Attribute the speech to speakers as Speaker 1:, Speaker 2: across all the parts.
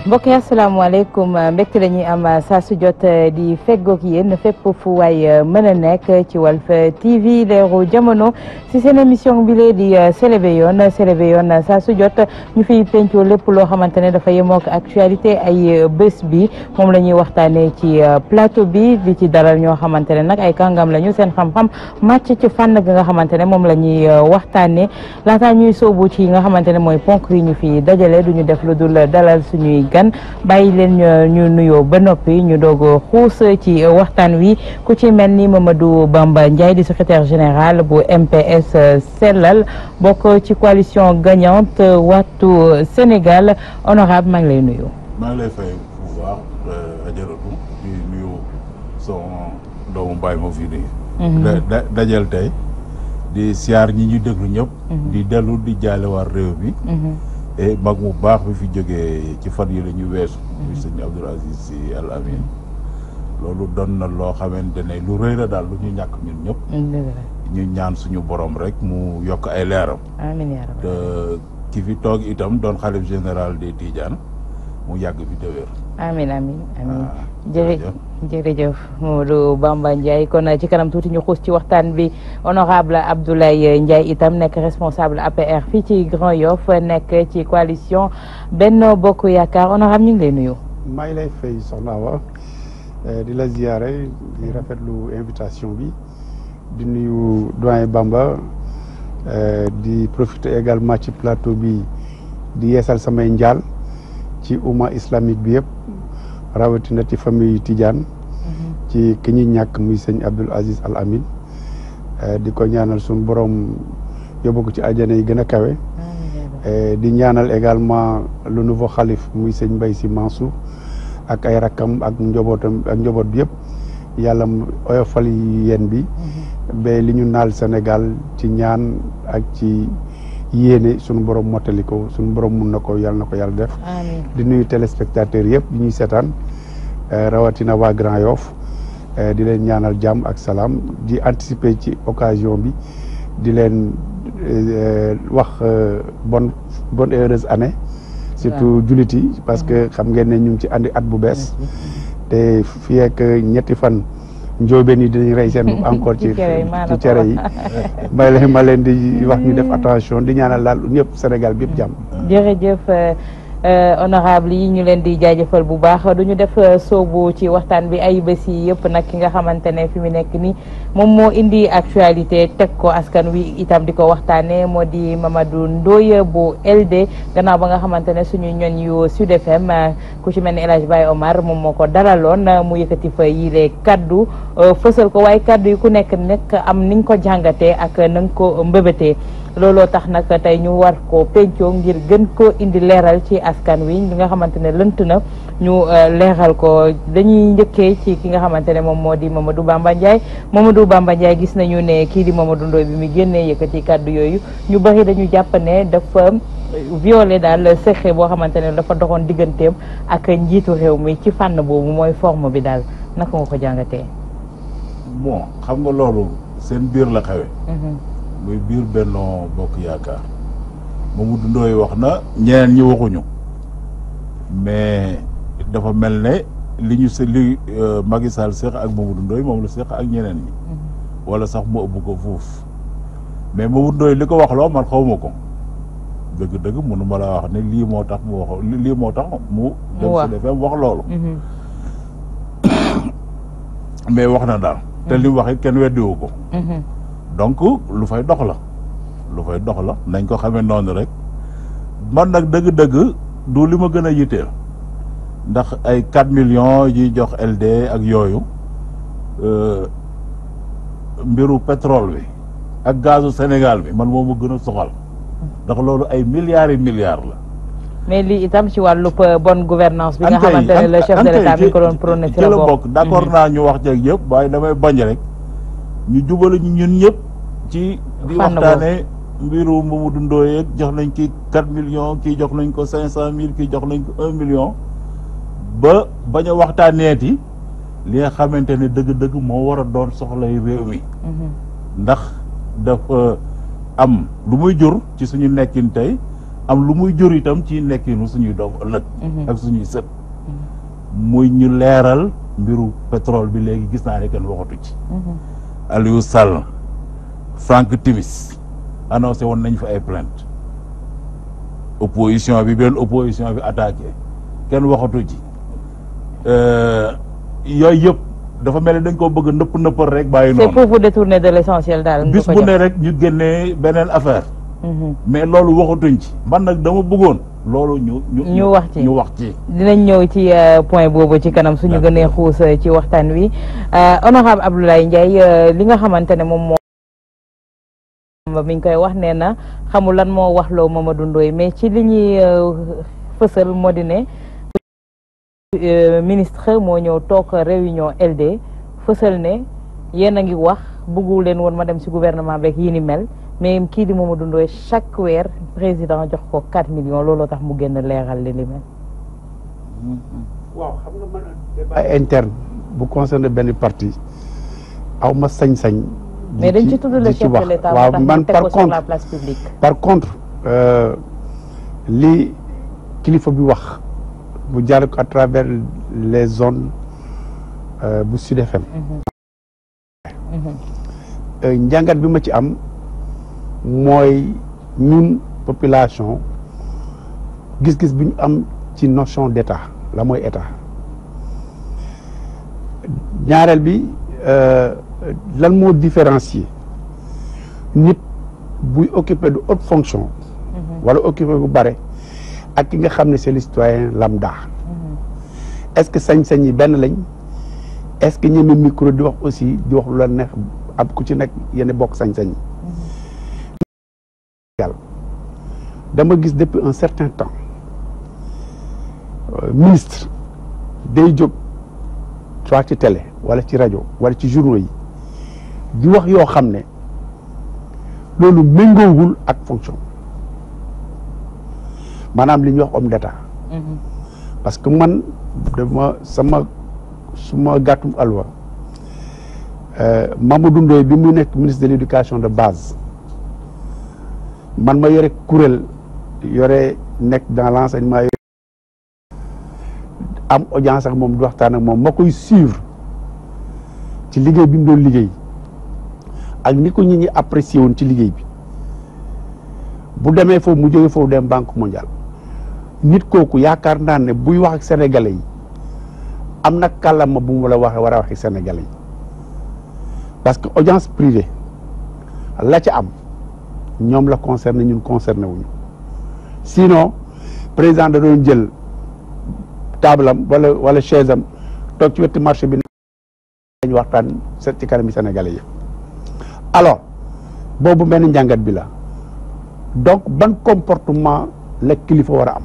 Speaker 1: mbokk yi asalaamaaleykum mbégte la ñuy am saa su jot di feggoog yéen fépp fu waay mën a nekk ci Walf TV leeru jamono si seen émission bi lee di Selebe Yoon saa su jot ñu fiy pencoo lépp loo xamante ne dafa yemook actualité ay bés bi moom la ñuy waxtaanee ci plateau bi di ci dalal ñoo xamante ne nag ay kàngam lañu seen xam-xam màcc ci fànn gi nga xamante ne moom la ñuy waxtaanee laataa ñuy soobu ci nga xamante ne mooy ponk yi ñu fi dajale duñu def lu dul dalal suñuy gan bàyyi leen ñu nuyoo ba noppi ñu doog xuus ci waxtaan wi ku ci mel ni Mamadou Bamba Ndiaye di secrétaire général bu MPS Sellal bokk ci coalition gagnante Wattu Sénégal honorable maa ngi lay nuyu.
Speaker 2: maa ngi lay fay bu baax ajaratu di nuyu son doomu mbaay moo fi nii dajal tey di siyaar ñi ñu déglu ñëpp di dellu di jaale war réew mi et mag mu baax bi fi jógee ci fan yi la ñu weesu muy sëñ Abdoul Aziz Sy Al Amin loolu doon na loo xamante ne lu rëy la daal lu ñu ñàkk ñun ñëpp ñu ñaan suñu borom rek mu yokk ay leeram
Speaker 1: amiin yaa rabbi
Speaker 2: te ki fi toog itam doon xalif général des Tidianes mu yàgg fi te wér
Speaker 1: amiin jërëjëf Mamadou Bamba Ndiaye kon ci kanam tuuti ñu xuus ci waxtaan bi honorable Abdoulaye Ndiaye itam nekk responsable APR fii ci Grand Yoff nekk ci coalition Benno Bokk Yaakaar honorable ñu ngi lay nuyu.
Speaker 3: maa ngi lay fay soxna Awa di la ziyaare di rafetlu invitation bi di nuyu doyen Bamba di profiter également ci plateau bi di yeesal samay njaal ci umma islamique bi yëpp rawatina ci famille Tidiane ci ki ñuy ñàkk muy sëñ Abdoul Aziz Al Amin di ko ñaanal suñu borom yóbbu ko ci àjjana yi gën a kawe di ñaanal également le nouveau xalif muy sëñ Mbaye Sy Mansour ak ay rakkam ak njobootam ak njoboot bi yëpp yàlla oyofal yéen bi ba li ñu naal Sénégal ci ñaan ak ci yéene suñu borom mottali ko suñu borom mun na ko yàlla def di nuyu téléspectateurs yëpp di ñuy seetaan rawatina waa Grand Yoff di leen ñaanal jàmm ak salaam di anticiper ci occasion bi di leen wax bonne heureuse année surtout jullit yi parce que xam ngeen ne ñu ngi ci andi at bu bees te fii ak ñetti fan njóobeen yi dañuy rey seen bopp encore ci cere yi ma leen di wax ñu def attention di ñaanal daal ñëpp Sénégal bi yëpp jàmm.
Speaker 1: jërëjëf honorable yi ñu leen di jaajëfal bu baax du ñu def soobu ci waxtaan bi ay bés yi yëpp nag ki nga xamante ne fi mu nekk nii moom moo indi actualité teg ko askan wi itam di ko waxtaanee moo di Mamadou Ndoye bu LD gannaaw ba nga xamante ne suñu ñoñ yu Sud FM ku ci mel ni El Hadj Baye Omar moom moo ko dalaloon mu yëkkati fa yile kaddu fësal ko waaye kaddu yi ku nekk am niñ ko jàngatee ak na nga ko mbëbëtee looloo tax nag tey ñu war ko pencoo ngir gën ko indi leeral ci askan wi li nga xamante ne lënt na ñu leeral ko dañuy njëkkee ci ki nga xamante ne moom moo di Mamadou Bamba Ndiaye gis nañu ne kii di Mamadou Ndoye bi mu génnee yëkkati kàddu yooyu ñu bari dañu jàpp ne dafa violé daal secret boo xamante ne dafa doxoon digganteem ak njiitu réew mi ci fànn boobu mooy forme bi daal naka nga ko jàngatee.
Speaker 2: bon xam nga loolu seen biir la xewe muy biir Benno Bokk Yaakaar Mamadou Ndoye wax na ñeneen ñi waxuñu mais dafa mel ne li Macky Sall seq ak Mamadou Ndoye moom la seq ak ñeneen ñi wala sax mu ëpp ko fuuf mais Mamadou Ndoye li ko wax loo man xawma ko dëgg-dëgg mënu ma laa wax ne lii moo tax mu wax lii moo tax mu dem si defee wax loolu mais wax na daal te li mu wax it kenn weddiwu ko donc lu fay dox la nañ ko xamee noonu rek man nag dëgg-dëgg du li ma gën a yitteel ndax ay 4 millions yi jox LD ak yooyu mbiru pétrole bi ak gazu Sénégal bi man moom ma gën a soxal ndax loolu ay milliards la.
Speaker 1: mais lii itam ci wàllu bonne gouvernance bi nga xamante ne le chef de l'État mi ko doon prôné ci la bokk
Speaker 2: d'accord naa ñu wax jeeg yëpp waaye damay bañ rek ñu jubale ñun ñëpp ci di waxtaane mbiru Mamadou Ndoye jox nañ ki 4 millions kii jox nañ ko 500 000 kii jox nañ ko 1 million ba bañ a waxtaaneeti li nga xamante ne dëgg-dëgg moo war a doon soxlay réew mi ndax dafa am lu muy jur ci suñu nekkin tey am lu muy jur itam ci nekkinu suñuy doom ëllëg ak suñuy sët muy ñu leeral mbiru pétrole bi léegi gis naa ne kenn waxatu ci Aliou Sall Franck Timis annoncé woon nañ fa ay plainte opposition bi attaqué kenn waxatu ci yooyu yëpp dafa mel ni dañ koo bëgg nëpp nëppal rek bàyyi noonu.
Speaker 1: c'est pour vous détourner de l'essentiel daal.
Speaker 2: bis bu ne rek ñu génnee beneen affaire. mais loolu waxatuñ ci man nag dama bëggoon loolu ñu wax ci
Speaker 1: dinañ ñëw ci point boobu ci kanam suñu gënee xuus ci waxtaan wi honorable Abdoulaye Ndiaye li nga xamante ne moom moo mi ngi koy wax nee na xamul lan moo waxloo Mamadou Ndoye mais ci li ñuy fësal moo di ne ministre moo ñëw toog réunion LD fësal ne yéen a ngi wax bëggu leen woon ma dem ci gouvernement beeg yi ni mel mais kii di Mamadou Ndoye chaque weer président jox ko 4 millions looloo tax mu génn leeral li mel.
Speaker 3: waaw xam nga man débat interne bu concerné benn parti aw ma sañ-sañ.
Speaker 1: mais dañ ci tudd le chef de l'État
Speaker 3: waaw man par contre
Speaker 1: sur la place publique.
Speaker 3: par contre li kilifa bi wax bu jaar ko à travers les zones bu Sud FM. njàngat bi ma ci am mooy ñun population gis-gis bi ñu am ci notion d'État la mooy État ñaareel bi lan moo différencier nit buy occuper de haute fonction wala occuper bu bare ak ki nga xam ne c'est le citoyen lambda est-ce que sañ-sañ yi benn lañ est-ce que ñeme micro di wax aussi di wax lu la neex ab ku ci nekk yenn bokk sañ-sañ yi dama gis depuis un certain temps ministre day jóg soit ci télé wala ci rajo wala ci journaux yi di wax yoo xam ne loolu méngoowul ak fonction maanaam li ñuy wax homme d'état parce que man dama suma gàttum alwa Mamadou Ndoye bi mu nekk ministre de l'éducation de base man ma yore kuréel yore nekk dans l'enseignement am audience ak moom di waxtaan ak moom ma koy suivre ci liggéey bi mu doon liggéey ak ni ko nit ñi apprécié woon ci liggéey bi bu demee foofu mu jógee foofu dem Banque mondiale nit kooku yaakaar naa ne buy wax ak sénégalais yi am na kàllaama bu mu la waxee war a waxi sénégalais yi parce que audience privée la ca am ñoom la concerné ñun concerné wuñu sinon président da doon jël table am wala chaise am toog ci wetu marché bi nañu waxtaan ci kanami sénégalais yi alors boobu benn njàngat bi la donc ban comportement la kilifa war a am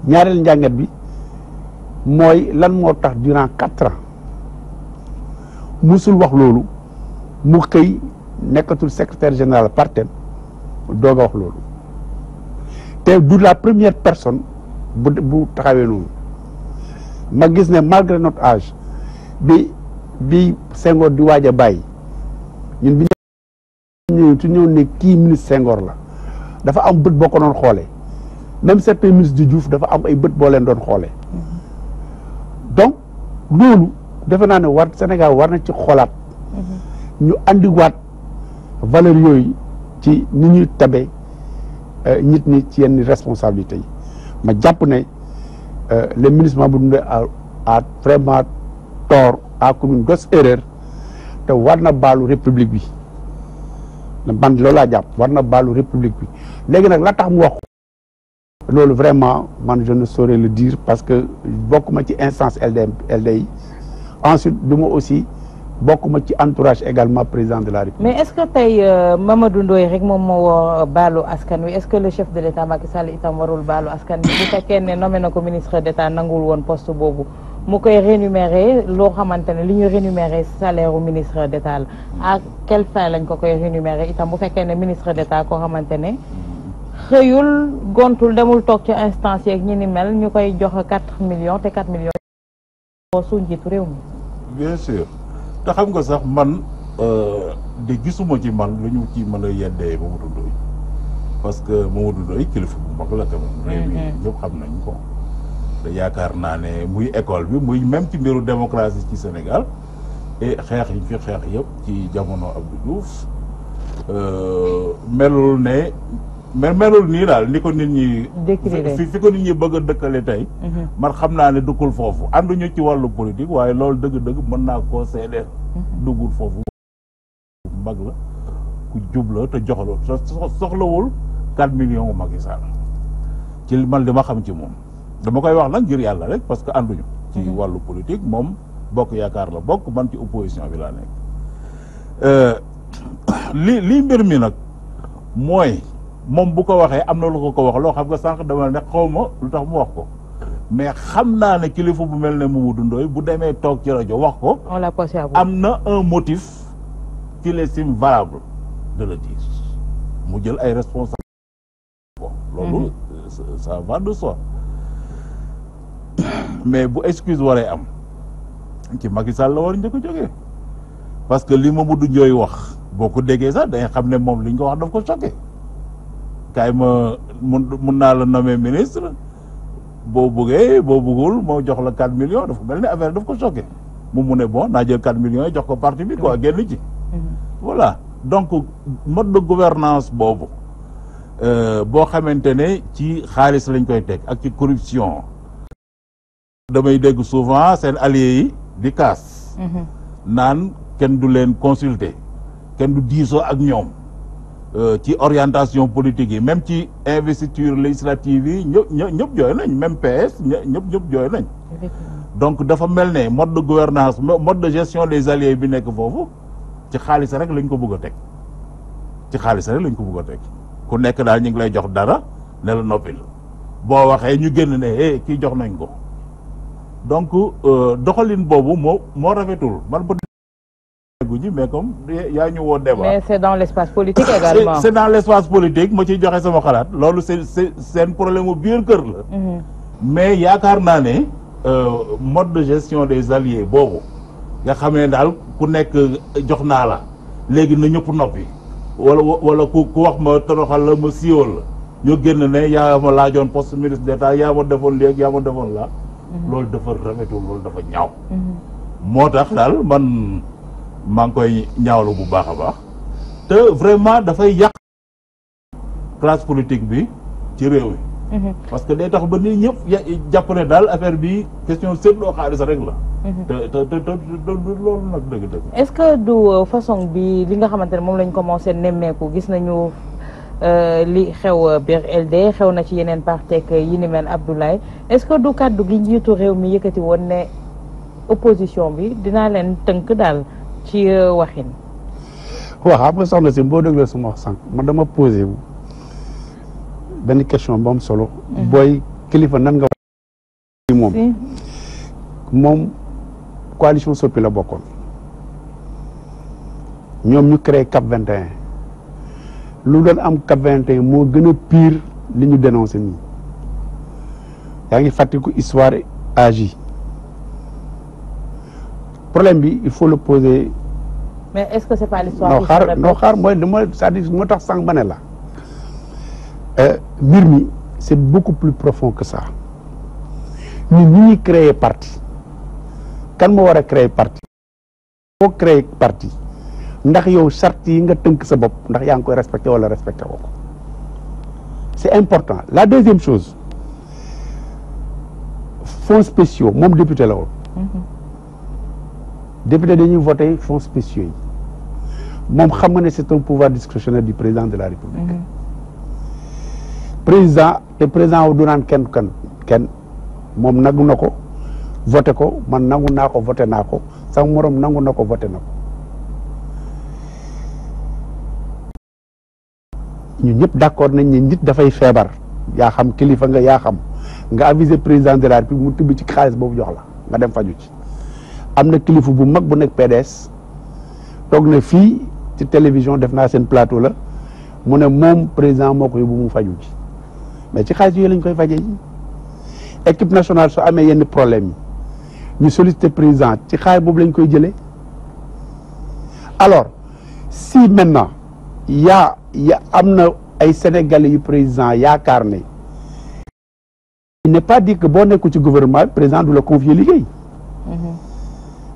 Speaker 3: ñaareel njàngat bi mooy lan moo tax durant 4 ans musul wax loolu mu xëy nekkatul secrétaire général partem doog a wax loolu te du la première personne bu taxawee noonu ma gis ne malgré notre âge bi Senghor di waaj a bàyyi ñun bi ñëw ne kii ministre Senghor la dafa am bët boo ko doon xoolee même certains ministres du Diouf dafa am ay bët boo leen doon xoolee donc loolu defe naa ne Sénégal war na ci xoolaat ñu andiwaat valeur yooyu ci ni ñuy tabe nit ñi ci yenn responsabilités yi ma jàpp ne le ministre Mamadou Ndoye a vraiment tort a commis une grosse erreur te war na baalu république bi man loolu laa jàpp war na baalu république bi léegi nag la tax mu wax loolu vraiment man je ne saurais le dire parce que bokkuma ci instance LDI ensuite du ma aussi bokkuma ci entourage également président de la République.
Speaker 1: mais est-ce que tey Mamadou Ndoye rek moom moo war baalu askan wi est-ce que le chef de l'État Macky Sall itam warul baalu askan wi bu fekkee ne nommé na ko ministre d'État nangul woon poste boobu mu koy rémunérer loo xamante ne li ñu rémunérer salaire u ministre d'État la à quelle fin lañ ko koy rémunérer itam bu fekkee ne ministre d'État koo xamante ne xëyul gontul demul toog ci instance yeeg ñi ni mel ñu koy jox 4 millions te 4 millions su njiitu réew mi.
Speaker 2: bien sûr te xam nga sax man de gisuma ci man lu ñu ci mën a yeddee Mamadou Ndoye parce que Mamadou Ndoye kilifa bu mag la quand même. réew mi ñëpp xam nañ ko. te yaakaar naa ne muy école bi muy même ci mbiru démocratie ci Sénégal et xeex yi fi xeex yëpp ci jamono Abdou Diouf melul ne melul nii daal ni ko nit ñi. fi ko nit ñi bëgg a dëkkale tey. man xam naa ne dëkkul foofu ànduñu ci wàllu politique waaye loolu dëgg-dëgg mën naa koo seedeel. duggul foofu mag la ku jub la te joxaloo soxlawul 4 millions Macky Sall ci man li ma xam ci moom. dama koy wax nag ngir yàlla rek parce que ànduñu. ci wàllu politique moom bokk yaakaar la bokk man ci opposition bi laa nekk. li mbir mi nag mooy moom bu ko waxee am na lu ko wax loo xam nga sànq dama ne xaw ma lu tax mu wax ko mais xam naa ne kilifa bu mel ne Mamadou Ndoye bu demee toog ci rajo wax ko. am na un motif qu'il estime valable de le dire mu jël ay responsabilités. bon loolu ça va de soi. mais bu excuse waree am ci Macky Sall la war njëkk a jógee parce que li Mamadou Ndoye wax boo ko déggee sax day xam ne moom li ñu ko wax daf ko choqué kaay ma mun naa la nommer ministre boo bëggul moo jox la 4 millions dafa mel ni affaire daf ko choqué mu ne bon naa jël 4 millions yi jox ko parti bi quoi génn ci. voilà donc mode de gouvernance boobu boo xamante ne ci xaalis lañ koy teg ak ci corruption. damay dégg souvent seen alliés yi di kaas naan kenn du leen consulter kenn du diisoo ak ñoom ci orientation politique yi même ci investiture législative yi ñëpp jooy nañ même PS ñëpp jooy nañ donc dafa mel ne mode de gouvernance mode de gestion des alliés bi nekk foofu ci xaalis rek lañ ko bëgg a teg ku nekk daal ñu ngi lay jox dara ne la noppil boo waxee ñu génn ne kii jox nañ ko donc doxalin boobu moo rafetul man ba gu ji mais comme yaa ñu woo débat.
Speaker 1: mais c'est dans l'espace politique également.
Speaker 2: c'est dans l'espace politique ma ciy joxe sama xalaat loolu seen problème mu biir kër la. mais yaakaar naa ne mode de gestion des alliés boobu nga xam ne daal ku nekk jox naa la léegi na ñëpp noppi wala ku wax ma toroxal la ma siiwal la ñu génn ne yaa ma laajoon poste ministre d'État yaa ma defoon léegi yaa ma defoon la loolu dafa rafetul loolu dafa ñaaw. moo tax daal man maa ngi koy ñaawlu bu baax a baax te vraiment dafay yàq classe politique bi ci réew mi. parce que day tax ba nit ñëpp jàpp ne daal affaire bi question seetloo xaalis rek la. te loolu nag dëgg-dëgg.
Speaker 1: est-ce que du façon bi li nga xamante ne moom lañ commencé nemmeeku gis nañu li xew biir LD xew na ci yeneen parti yi ni mel Abdoulaye est-ce que du kàddu gi njiitu réew mi yëkkati woon ne opposition bi dinaa leen tënk daal ci waxin.
Speaker 3: waaw xam nga soxna si boo dégloo suma wax sànq man dama posé wu benn question bu am solo. booy kilifa nan nga wax moom coalition Sopi la bokkoon ñoom ñu créé CAP 21 lu doon am CAP 21 moo gën a pire li ñu dénoncé nii yaa ngi fàttaliku histoire AJ problème bi il faut le poser.
Speaker 1: mais est-ce que c'est pas l'histoire
Speaker 3: non xaar mooy dama c'est-à-dire moo tax sànq ma ne la mbir mi c'est beaucoup plus profond que ça ñun ñu ñuy créer parti kan moo war a créer parti boo créer parti ndax yow charte yi nga tënk sa bopp ndax yaa ngi koy respecté wala respecté woo ko c'est important. La deuxième chose fonds spéciaux moom député la woon député dañuy voter fonds spéciaux yi moom xam nga ne c'est un pouvoir discrétionnaire du président de la République. président du naan kenn moom nangu na ko voté ko man nangu naa ko voté naa ko sama morom nangu na ko voté na ko ñun ñëpp d'accord nañ ne nit dafay feebar yaa xam kilifa nga yaa xam nga aviser président de la République mu tibb ci xaalis boobu jox la nga dem faju ci am na kilifa bu mag bu nekk PDS toog na fii ci télévision def naa seen plateau la mu ne moom président moo ko yóbbu mu faju ci mais ci xaalis yooyu lañ koy fajee ji équipe nationale soo amee yenn problème yi ñu solliciter président ci xaalis boobu lañ koy jëlee alors si maintenant yaa am na ay sénégalais yu président yaakaar ne il n'est pas dit que boo nekku ci gouvernement président du la confier liggéey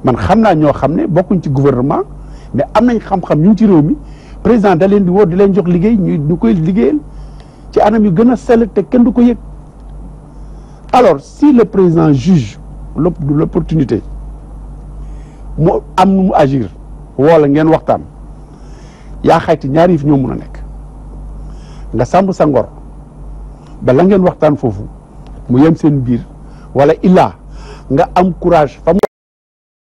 Speaker 3: man xam naa ñoo xam ne bokkuñ ci gouvernement mais am nañ xam-xam ñu ngi ci réew mi président da leen di woo di leen jox liggéey ñu koy liggéeyal ci anam yu gën a sell te kenn du ko yëg alors si le président juge l'opportunité mu am nu mu agir wala ngeen waxtaan yaa xayti ñaari fi ñoo mun a nekk nga sàmm sa ngor ba la ngeen waxtaan foofu mu yem seen biir wala illaa nga am courage fa mu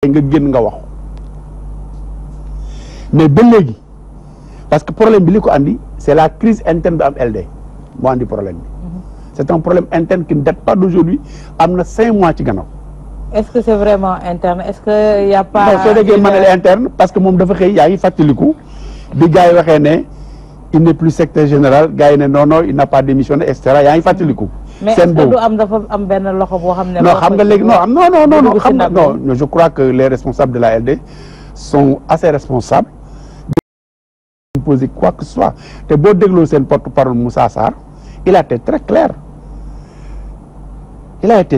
Speaker 3: nga génn nga wax mais ba léegi parce que problème bi li ko andi c'est la crise interne bi am LD moo andi problème bi c'est un problème interne qui ne date pas d'aujourd'hui am na 5 mois ci gannaaw.
Speaker 1: est-ce que c'est vraiment interne est-ce que y a pas.
Speaker 3: non soo déggee ma ne la interne parce que moom dafa xëy yaa ngi fàttaliku bi gars yi waxee ne il n'est plus secrétaire général gars yi ne non il n'a pas démissionné et cetera yaa ngi fàttaliku.
Speaker 1: seen boobu mais est-ce que du am dafa am benn loxo boo xam ne.
Speaker 3: non xam nga léegi non xam nga non je crois que les responsables de la LD sont assez responsables. de poser quoi que ce soit te boo dégloo seen porte-parole Moussa Sarr il a été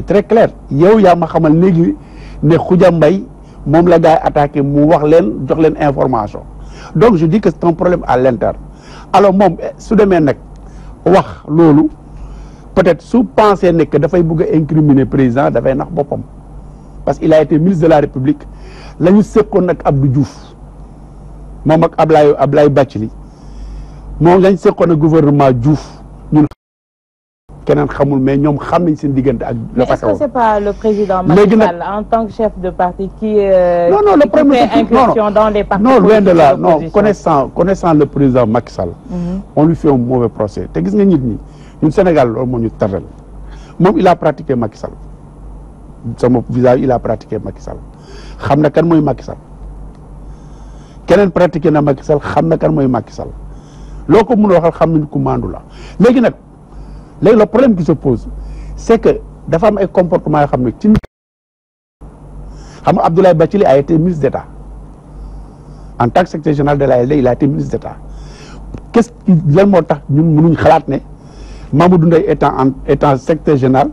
Speaker 3: très clair. yow yaa ma xamal léegi ne Khoudia Mbaye moom la gars yi attaqué mu wax leen jox leen information donc je dis que c'est un problème à l'interne alors moom su demee nag wax loolu peut-être su pensé ne que dafay bëgg a incriminer président dafay nax boppam parce qu'il a été ministre de la République la ñu seqoon nag Abdou Diouf moom ak Ablaye Bathily moom lañ seqoon ak gouvernement Diouf ñun keneen xamul mais ñoom xam nañ seen diggante ak.
Speaker 1: mais est-ce que c'est pas le président Macky Sall en tant que chef de parti qui
Speaker 3: le problème
Speaker 1: fait incursion dans les partis
Speaker 3: non loin de là non connaissant le président Macky Sall on lui fait un mauvais procès te gis nga nit ñi ñun Sénégal loolu moo ñu taral moom il a pratiqué Macky Sall sama visage il a pratiqué Macky Sall xam na kan mooy Macky Sall keneen pratiqué na Macky Sall xam na kan mooy Macky Sall loo ko mën a waxal xam nañ ku maandu la léegi nag le problème qui se pose c'est que dafa am ay comportement yoo xam ne ci xam nga Abdoulaye Bathily a été ministre d'État en tant que secrétaire général de la LD il a été ministre d'État qu'est-ce qui lan moo tax ñun mënuñ xalaat ne Mamadou Ndoye étant secrétaire général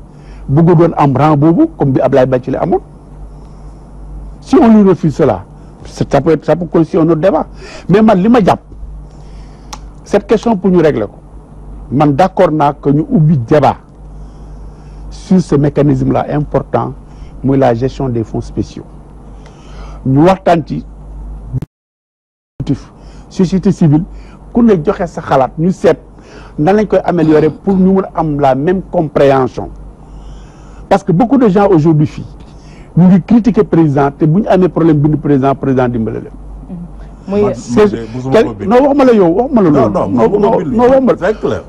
Speaker 3: bëggu doon am rang boobu comme bi Abdoulaye Bathily amoon si on lui refuse cela ça peut constituer un autre débat mais man li ma jàpp cette question pour ñu régler ko man d'accord naa que ñu ubbi débat sur ce mécanisme là important muy la gestion des fonds spéciaux ñu waxtaan ci société civile ku ne joxe sa xalaat ñu seet nan lañ koy améliorer pour ñu mun a am la même compréhension parce que beaucoup de gens aujourd'hui fii ñu ngi critiquer président te bu ñu amee problème bindu président dimbale leen
Speaker 1: muy
Speaker 3: non waxuma la yow waxuma la loolu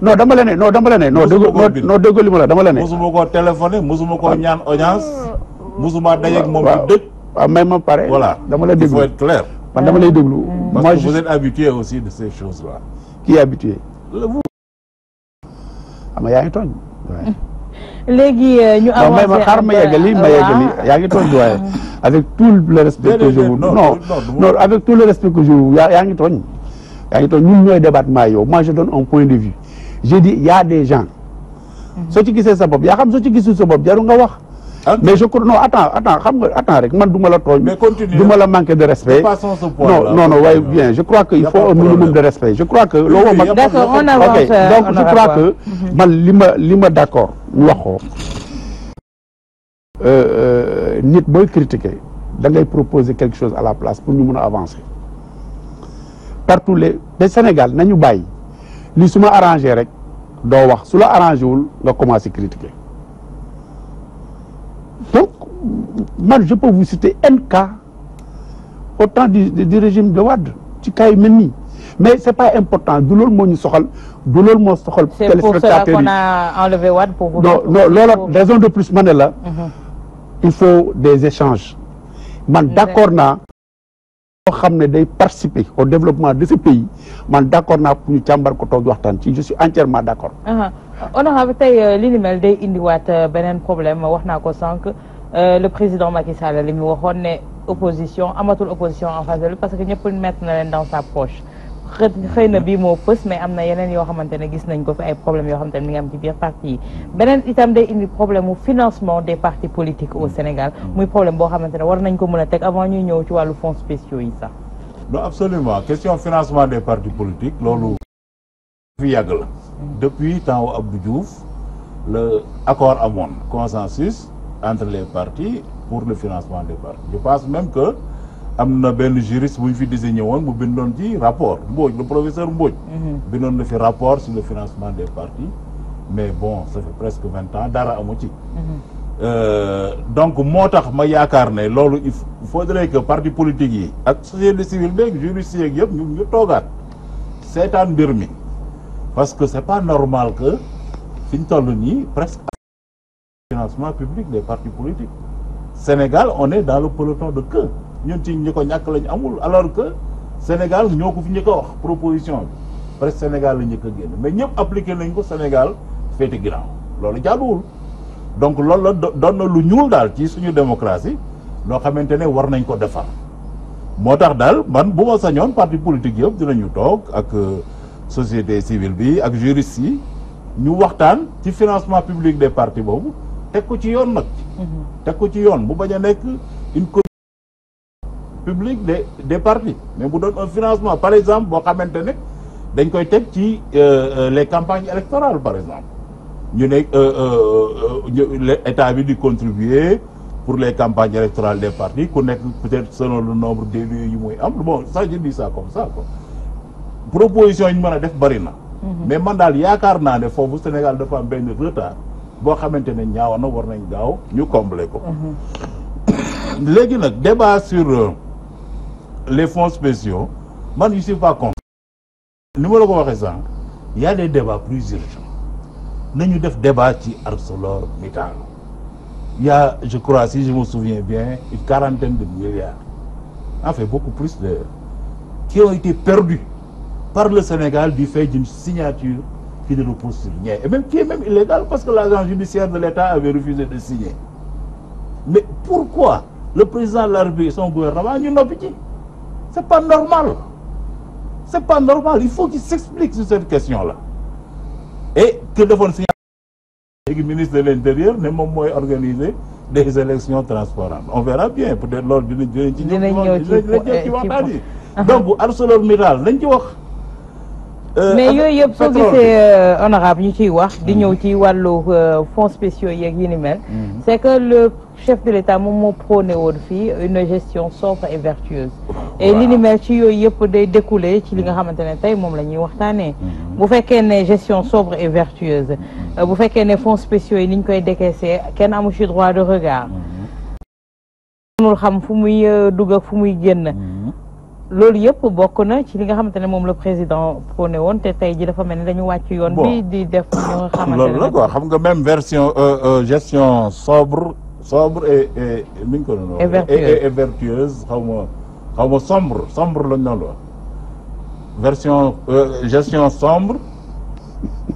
Speaker 3: non dama la ne non déggoo li ma la dama la ne
Speaker 2: musuma koo téléphoné musuma koo ñaan audience musuma dajeeg moom di dëj
Speaker 3: waaw may ma pare
Speaker 2: voilà
Speaker 3: dama la déglu
Speaker 2: il faut être clair
Speaker 3: man dama lay déglu
Speaker 2: parce que vous êtes habitué aussi de ces choses là
Speaker 3: qui est habitué ama yaa ngi tooñ
Speaker 1: léegi ñu avancé
Speaker 3: ma xaar ma yeggali yaa ngi tooñ waaye avec tout le respect que je vous non avec tout le respect que je vous yaa ngi tooñ ñun ñooy débattement yow moi je donne un point de vue j'ai dit il y a des gens soo ci gisee sa bopp yaa xam soo ci gisul sa bopp jaru nga wax mais je crois non attends xam nga attends rek man du ma la tooñ du ma la manquer de respect non waaye bien je crois que il faut un minimum de respect je crois que loolu mag
Speaker 1: d'accord on avance
Speaker 3: donc je crois que man li ma d'accord ñu waxoo nit booy critiquer da ngay proposer quelque chose à la place pour ñu mun a avancer partout les Sénégal nañu bàyyi li su ma arrangé rek doo wax su la arrangé wul nga commencer critiquer donc man je peux vous citer un cas au temps du régime de Wade ci cas yu mel nii mais c'est pas important du loolu moo ñu soxal du loolu moo soxal
Speaker 1: c'est pour cela qu'on a enlevé Wade pour vous
Speaker 3: non loolu raison de plus ma ne la il faut des échanges man d'accord naa boo xam ne day participer au développement de ce pays man d'accord naa pour ñu càmbar ko toog waxtaan ci je suis entièrement d'accord
Speaker 1: honorable tey li ni mel day indiwaat beneen problème wax naa ko sànq le président Macky Sall li mu waxoon ne opposition amatul opposition en face de lui parce que ñëpp mettre na leen dans sa poche xëy na bii moo fës mais am na yeneen yoo xamante ne gis nañ ko fi ay problèmes yoo xamante ne mi ngi am ci biir parti yi beneen itam day indi problème mu financement des partis politiques au Sénégal muy problème boo xamante ne war nañ ko mën a teg avant ñuy ñëw ci wàllu fonds spéciaux yi sax.
Speaker 2: non absolument question financement des partis politiques loolu fi yàgg la depuis temps wu Abdou Diouf le accord amoon consensus entre les partis pour le financement des partis je pense même que am na benn juriste bu ñu fi désigné woon mu bindoon ci rapport Mbodj le professeur Mbodj bindoon na fi rapport sur le financement des partis mais bon ça fait presque 20 ans dara amu ci donc moo tax ma yaakaar ne loolu il faudrait que parti politique yi ak société civile beeg juristes yeeg yëpp ñu toogaat seetaan mbir mi parce que c'est pas normal que fi ñu toll nii presque financement public des partis politiques Sénégal on est dans le peloton de queue ñun ci ñi ko ñàkk lañu amul alors que Sénégal ñoo ko fi njëkk a wax proposition bi presque Sénégal la njëkk a génn mais ñëpp appliqué nañ ko Sénégal féete ginnaaw loolu jaaduwul donc loolu la doon na lu ñuul daal ci suñu démocratie loo xamante ne war nañ ko defar moo tax daal man bu ma sañoon parti politique yëpp dinañu toog ak société civile bi ak juristes yi ñu waxtaan ci financement public des partis boobu teg ko ci yoon nag teg ko ci yoon bu bañ a nekk une public des partis mais bu doon un financement par exemple boo xamante ne dañ koy teg ci les campagnes électorales par exemple ñu ne état bi di contribuer pour les campagnes électorales des partis ku nekk peut-être selon le nombre d'élus yi muy am bon ça je dis ça comme ça quoi proposition yi ñu mën a def bari na mais man daal yaakaar naa ne foofu Sénégal dafa am benn retard boo xamante ne ñaaw na war nañ gaaw ñu combler ko léegi nag débat sur les fonds spéciaux man je suis pas contre ni ma la ko waxee sànq y a des débats plus urgents nañu def débat ci ArcelorMittal il y a je crois si je me souviens bien une quarantaine de milliards en fait beaucoup plus d'ailleurs qui ont été perdus par le Sénégal du fait d'une signature qui ne repose sur rien et même qui est même illégale parce que l'agent judiciaire de l'État avait refusé de signer mais pourquoi le président de la République et son gouvernement ñu noppi ci c'est pas normal il faut qu'il s'explique sur cette question-là et que defoon signature léegi ministre de l'Intérieur ne moom mooy organiser des élections transparentes on verra bien peut-être loolu dinañ ci ñëw ci waxtaan yi donc ArcelorMittal nañ ci wax
Speaker 1: mais yooyu yëpp soo gisee honorable ñu ciy wax di ñëw ci wàllu fonds spéciaux yeeg yi ni mel c'est que le chef de l'État moom moo prôné woon fii une gestion sobre et vertueuse et li ni mel ci yooyu yëpp day découler ci li nga xamante ne tey moom la ñuy waxtaanee bu fekkee ne gestion sobre et vertueuse bu fekkee ne fonds spéciaux yi ni ñu koy décaisser kenn amu ci droit de regard mënul xam fu muy dugg ak fu muy génn loolu yëpp bokk na ci li nga xamante ne moom le président prôné woon te tey ji dafa mel ni dañu wàcc yoon bi di def ñu nga xamante ne
Speaker 2: loolu la quoi xam nga même version gestion sobre et ni ñu ko doon et vertueuse xaw ma sombre lañ doon wax version gestion sombre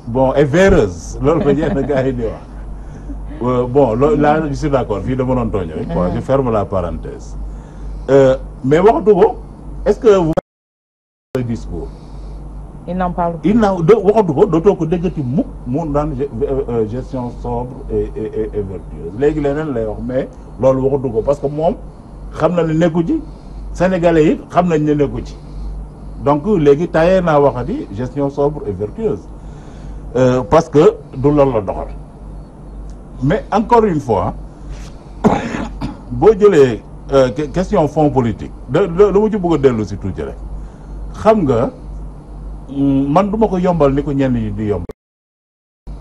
Speaker 2: bon et véreuse loolu la yenn gars yi di wax bon loolu là je suis d'accord fii dama doon tooñ rek quoi je ferme la parenthèse mais waxatu ko est-ce que vous avez le discours
Speaker 1: il n'en parle plus
Speaker 2: waxatu ko dootoo ko déggati mukk mu daan gestion sobre et vertueuse léegi leneen lay wax mais loolu waxatu ko parce que moom xam na ne nekku ci sénégalais yi xam nañ ne nekku ci donc léegi tayee naa waxati gestion sobre et vertueuse parce que du loolu la doxal mais encore une fois boo jëlee question fonds politique da ma ci bëgg a dellu si tuuti rek xam nga man du ma ko yombal ni ko ñenn yi di yombal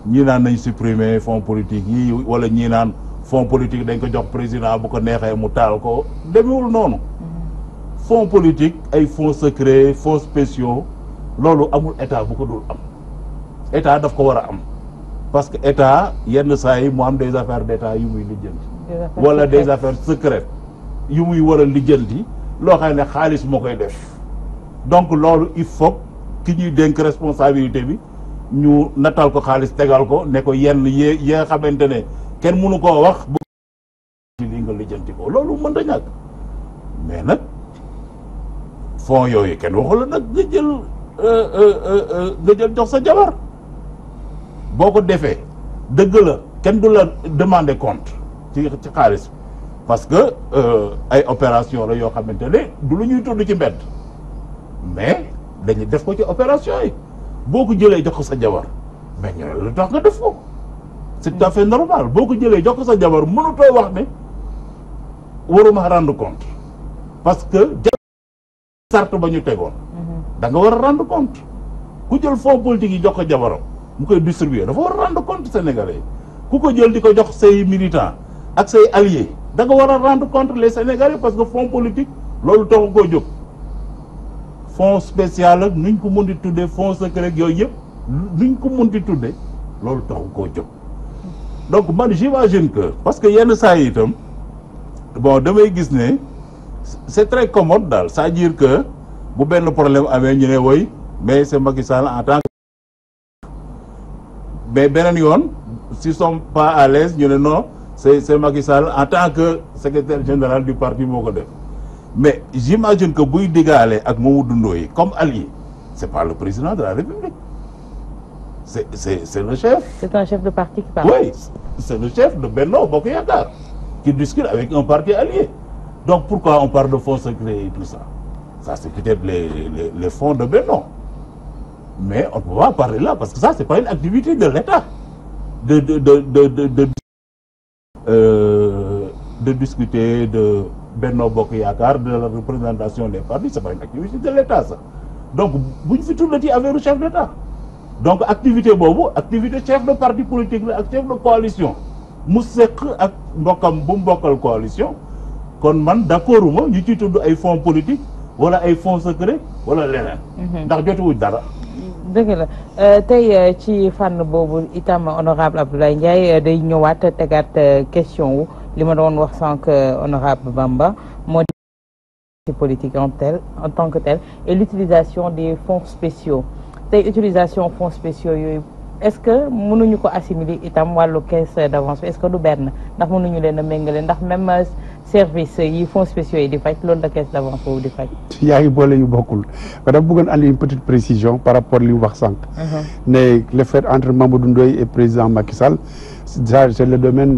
Speaker 2: ñii naan nañ supprimer fonds politique yi wala ñii naan fonds politique dañ ko jox président bu ko neexee mu taal ko demewul noonu fonds politique ay fonds secrets fonds spéciaux loolu amul état bu ko dul am état daf ko war a am parce que état yenn saa yi mu am des affaires d'état yu muy lijjanti wala des affaires secrètes yu muy war a lijjanti loo xam ne xaalis moo koy def donc loolu il faut ki ñuy dénk responsabilité bi ñu natal ko xaalis tegal ko ne ko yenn yi nga xamante ne kenn mënu koo wax bu li nga lijjanti ko loolu mën ta ñàkk mais nag fonds yooyu kenn waxu la nag nga jël nga jël jox sa jabar boo ko defee dëgg la kenn du la demander compte ci xaalis parce que ay opération la yoo xamante ne du lu ñuy tudd ci mbedd mais dañuy def ko ci opération yi boo ko jëlee jox ko sa jabar mais ñoo lu tax nga def ko c'est tout à fait normal boo ko jëlee jox ko sa jabar mënutoo wax ne waruma rendre compte parce que sart ba ñu tegoon da nga war a rendre compte ku jël fonds politique yi jox ko jabaram mu koy distribuer dafa war a rendre compte sénégalais ku ko jël di ko jox say militants ak say alliés da nga war a rendre compte les sénégalais parce que fonds politique loolu taxu koo jóg fonds spécial ak nuñ ko mën di tuddee fonds secret yooyu yëpp nuñ ko mën di tuddee loolu taxu koo jóg donc man j'imagine que parce que yenn saa yi itam bon damay gis ne c'est très commode daal c'est-à-dire que bu benn problème amee ñu ne woy mais c'est Macky Sall en tant que mais beneen yoon s'ils sont pas à l'aise ñu ne non c'est Macky Sall en tant que secrétaire général du parti moo ko def mais j'imagine que buy diggaale ak Mamadou Ndoye comme allié c'est pas le président de la République c'est le chef. C'est
Speaker 1: un chef de parti qui parle.
Speaker 2: Oui, c'est le chef de Benno Bokk Yakaar qui discute avec un parti allié. Donc pourquoi on parle de fonds secrets et tout ça? Ça c'est peut-être les fonds de Benno. Mais on ne peut pas parler là parce que ça c'est pas une activité de l'État de discuter de Benno Bokk Yakaar, de la représentation des partis, c'est pas une activité de l'État ça. Donc bu ñu fi tuddati affaire du chef d'État. Donc activité boobu activité chef de parti politique la ak chef de coalition mu seq ak mbokkam bu mbokkal coalition kon man d'accorduma ñu ciy tudd ay fonds politique wala ay fonds secret wala leneen. ndax jotuwuñ dara.
Speaker 1: dëgg la tey ci fànn boobu itam honorable Abdoulaye Ndiaye day ñëwaat tegaat question wu li ma doon wax sànq honorable Bamba moo di politique en tant que tel et l'utilisation des fonds spéciaux. tey utilisation fonds spéciaux yooyu est-ce que mënuñu ko assimiler itam wàllu caisse d'avance est-ce que du benn ndax mënuñu leen a méngale ndax même service yi fonds spéciaux yi di faj loolu la caisse d'avance boobu di faj.
Speaker 3: yaa ngi boole yu bokkul mais dafa bëggoon andi une petite précision par rapport li mu wax sànq. ne le fait entre Mamadou Ndoye et président Macky Sall ça c'est le domaine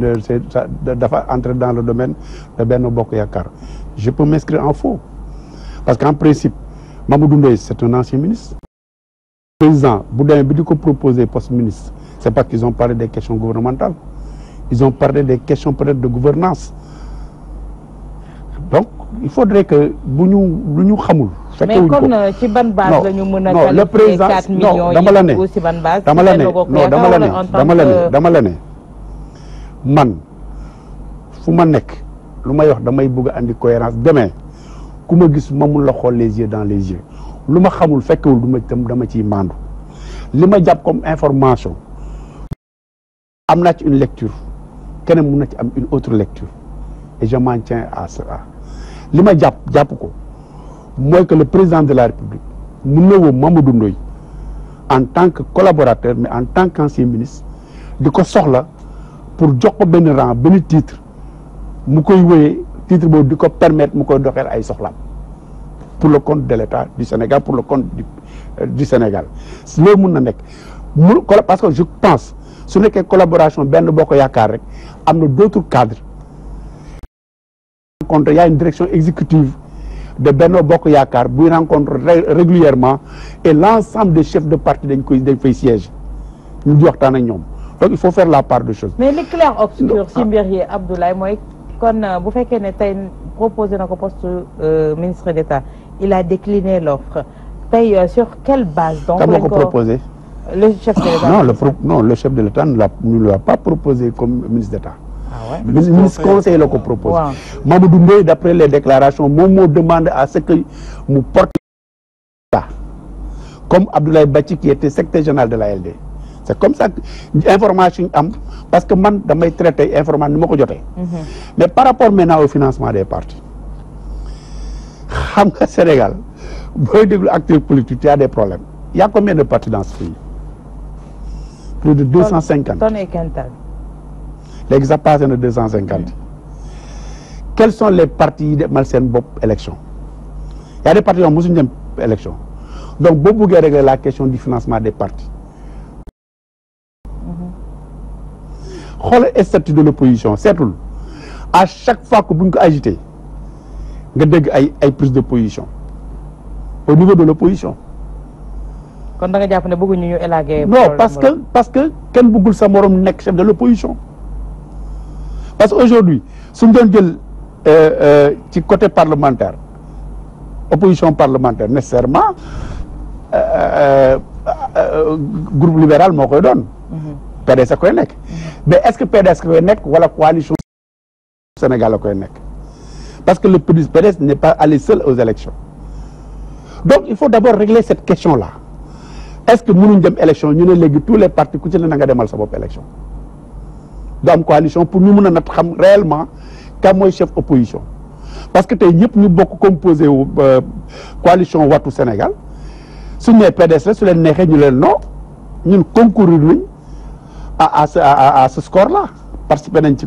Speaker 3: dafa entrer dans le domaine de Benno Bokk Yakaar je peux m'inscrire en faux parce qu'en principe Mamadou Ndoye c'est un ancien ministre. Président bu demee bi di ko proposer poste ministre c'est parce qu'ils ont parlé des questions gouvernementales ils ont parlé des questions peut-être de gouvernance donc il faudrait que bu ñu xamul.
Speaker 1: mais kon ci ban base la ñu mën a.
Speaker 3: non le président non dama la ne
Speaker 1: ci ban base.
Speaker 3: dama la ne non dama la ne man fu ma nekk lu may wax damay bëgg a andi cohérence demain ku ma gis ma mun la xool les yeux dans les yeux. lu ma xamul fekkewul du ma tam dama ciy maandu li ma jàpp comme information am naa ci une lecture keneen mun na ci am une autre lecture et je m'en tiens à ça li ma jàpp ko mooy que le président de la République mun na woo Mamadou Ndoye en tant que collaborateur mais en tant qu'ancien ministre di ko soxla pour jox ko benn rang benn titre mu koy wéyee titre boobu di ko permettre mu koy doxeel ay soxlaam pour le compte de l'État du Sénégal pour le compte du Sénégal loolu mun na nekk parce que je pense su nekkee collaboration Benno Bokk Yakaar rek am na d'autres cadres rencontre y a une direction exécutive de Benno Bokk Yakaar buy rencontre régulièrement et l'ensemble des chefs de parti dañ fay siège ñu di waxtaan ak ñoom donc il faut faire la part des choses.
Speaker 1: mais li clair obscur ci mbir yi Abdoulaye mooy kon bu fekkee ne tey proposé na ko poste ministre d'État il a décliné l'offre tey sur quelle base donc
Speaker 3: kan moo ko proposé
Speaker 1: le chef de l'État
Speaker 3: non le chef de l'État ne l'a pas proposé comme ministre d'État.
Speaker 1: Ah ouais?
Speaker 3: ministre conseil la ko proposé. Mamadou Ndoye d'après les déclarations moom moo demandé à ce que mu porte ça comme Abdoulaye Bathie qui était secrétaire général de la LD. C'est comme ça que information am parce que man damay traiter information ni ma ko jotee. Mais par rapport maintenant au financement des partis xam nga Sénégal booy déglu acteurs politiques il y a des problèmes. Il y a combien de partis dans ce pays? Plus de 250.
Speaker 1: Tonnes et quintales.
Speaker 3: Léegi ça passe na 250. Quels sont les partis yi demal seen bopp élection? Il y a des partis yoo xam mosuñu dem élection donc boo bëggee régler la question du financement des partis xoolal statut de l'opposition seetul à chaque fois que bu ñu ko agité nga dégg ay prise de position au niveau de l'opposition.
Speaker 1: kon da nga jàpp ne bëgguñu ñu élaguer.
Speaker 3: non parce que kenn bëggul sa morom nekk chef de l'opposition parce que aujourd'hui suñ doon jël ci côté parlementaire opposition parlementaire nécessairement groupe libéral moo koy doon. PDS a koy nekk mais est-ce que PDS koy nekk wala coalition Sénégal a koy nekk parce que le PDS n'est pas allé seul aux élections donc il faut d'abord régler cette question-là est-ce que mënuñ dem élection ñu ne léegi tous les partis ku ci ne na nga demal sa bopp élection du am coalition pour ñu mën a nat xam réellement kan mooy chef opposition parce que tey ñëpp ñu bokk composé wu coalition Wattu Sénégal suñ nee PDS la su leen neexee ñu leen non ñun concourir nañ à ce score-là participer nañ ci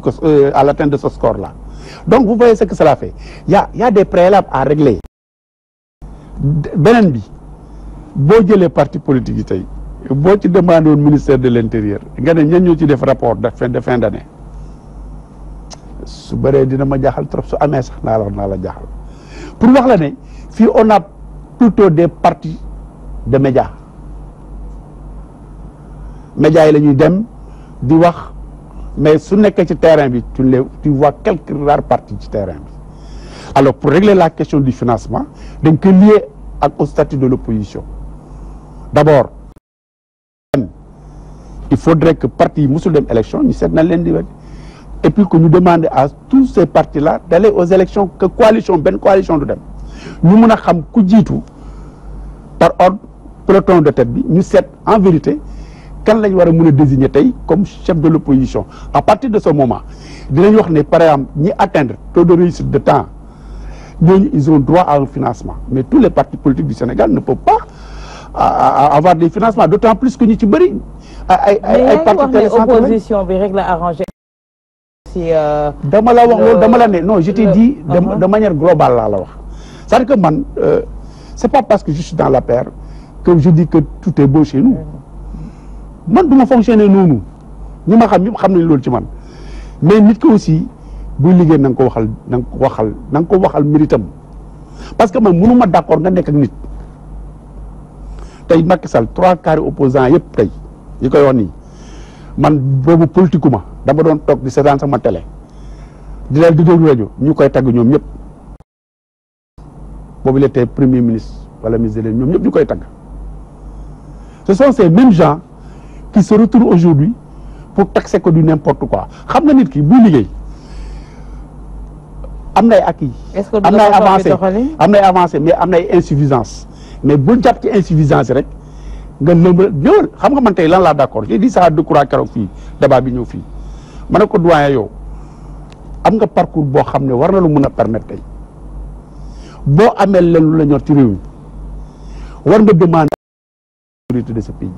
Speaker 3: à l'atteinte de ce score-là donc vous voyez ce que cela fait il y a des préalables à régler beneen bi boo jëlee parti politique yi tey boo ci demandé woon ministère de l'intérieur nga ne ñan ñoo ci def rapport de fin d'année su bëree dina ma jaaxal trop su amee sax naa la jaaxal pour wax la ne fii on a plutôt des partis de médias yi la ñuy dem di wax mais su nekkee ci terrain bi tu vois quelques rares partis ci terrain bi alors pour régler la question du financement dañ koy lier au statut de l'opposition d'abord il faudrait que parti yi musul dem élection ñu seet na leen di et puis que ñu demander à tous ces partis-là d'aller aux élections que benn coalition du dem ñu mun a xam ku jiitu par ordre peloton de tête bi ñu seet en vérité kan lañ war a mën a désigner tey comme chef de l'opposition à partir de ce moment dinañ wax ne par exemple ñi atteindre taux de réussite de temps ñooñu ils ont droit à un financement mais tous les partis politiques du Sénégal ne peuvent pas avoir des financements d'autant plus que ñu ci bëri ay partis télécentrés
Speaker 1: opposition bi rek la arrangé si
Speaker 3: dama la wax loolu dama la ne non je t'ai dit de manière globale laa la wax c'est-à-dire que man c'est pas parce que je suis dans l'APR que je dis que tout est beau chez nous man du ma fonctionner noonu ñi ma xam ñëpp xam nañ loolu ci man mais nit ki aussi buy liggéey na nga ko waxal méritam parce que man mënu ma d'accord nga nekk ak nit tey Macky Sall 3/4 opposants yëpp tey yi koy wax nii man boobu politique ma dama doon toog di seetaan sama télé di leen di déglu rajo ñu koy tagg ñoom ñëpp boobu il était premier ministre wala ministre de ñoom ñëpp ñu koy tagg ce sont ces mêmes gens qui se retrouvent aujourd'hui pour taxer ko du n'importe quoi xam nga nit ki buy liggéey am nay acquis am nay avancé mais am nay insuffisance mais bul jàpp ci insuffisance rek nga ñëwal xam nga man tey lan laa d'accord j'ai dit ça de croix keroog fii débat bi ñëw fii ma ne ko doyen yow am nga parcours boo xam ne war na lu mën a permettre tey boo amee leen lu la ñor ci réew mi war nga demander autorité de ce pays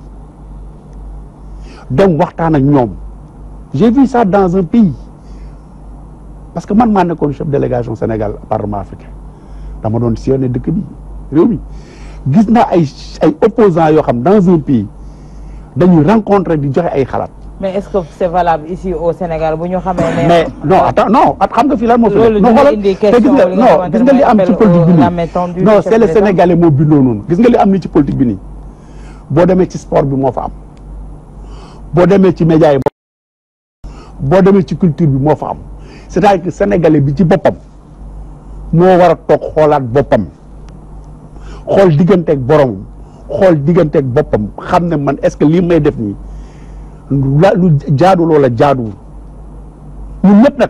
Speaker 3: dem waxtaan ak ñoom j'ai vu ça dans un pays parce que man maa nekkoon chef délégation Sénégal Parlement africain dama doon sillonner dëkk bi réew mi gis naa ay opposants yoo xam dans un pays dañuy rencontrer di joxe ay xalaat.
Speaker 1: mais est-ce que c'est valable ici au Sénégal bu ñu xamee ne.
Speaker 3: mais non attends non xam nga fii lan moo fi nekk. non xoolal te gis nga non gis nga li am ci politique bi nii non c'est le Sénégalais moo bindoo noonu gis nga li am ni ci politique bi nii boo demee ci sport bi moo fa am boo demee ci média yi boo demee ci culture bi moo fa am c'est-à-dire que Sénégalais bi ci boppam moo war a toog xoolaat boppam xool digganteeg borom xool digganteeg boppam xam ne man est-ce que lii may def nii lu jaadu loola jaaduwul ñun ñëpp nag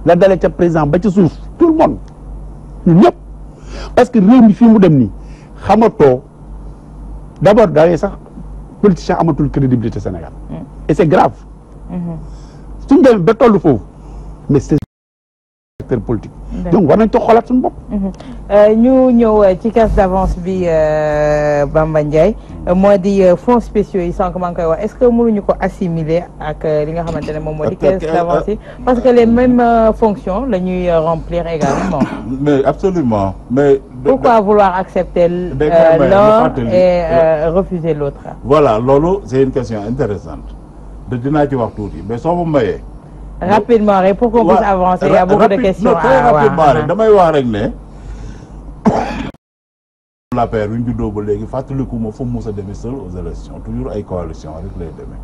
Speaker 3: la dalee ca président ba ci suuf tout le monde ñun ñëpp parce que réew mi fii mu dem nii xamatoo d'abord dawee sax politicien amatul crédibilité Sénégal et c'est grave suñ demee ba tollu foofu mais c'est acteur politique donc war nañ ko xoolaat suñu bopp
Speaker 1: ñu ñëw ci caisse d'avance bi Bamba Ndiaye moo di fonds spéciaux yi sànq maa ngi koy wax est-ce que mënuñu ko assimiler ak li nga xamante ne moom moo di caisse d'avance yi parce que les mêmes fonctions la ñuy remplir également
Speaker 2: mais absolument mais
Speaker 1: pourquoi vouloir accepter l'un et refuser l'autre?
Speaker 2: Voilà, loolu c'est une question intéressante dinaa ci wax tuuti mais soo ma mayee
Speaker 1: rapidement rek pour qu'on puisse avancer, il y a beaucoup de questions.
Speaker 2: Très rapidement rek damay wax rek ne la paire yu ñu juddoo ba léegi fàttaliku ma fu mu mës a demee seul aux élections toujours ay coalition rek lay demee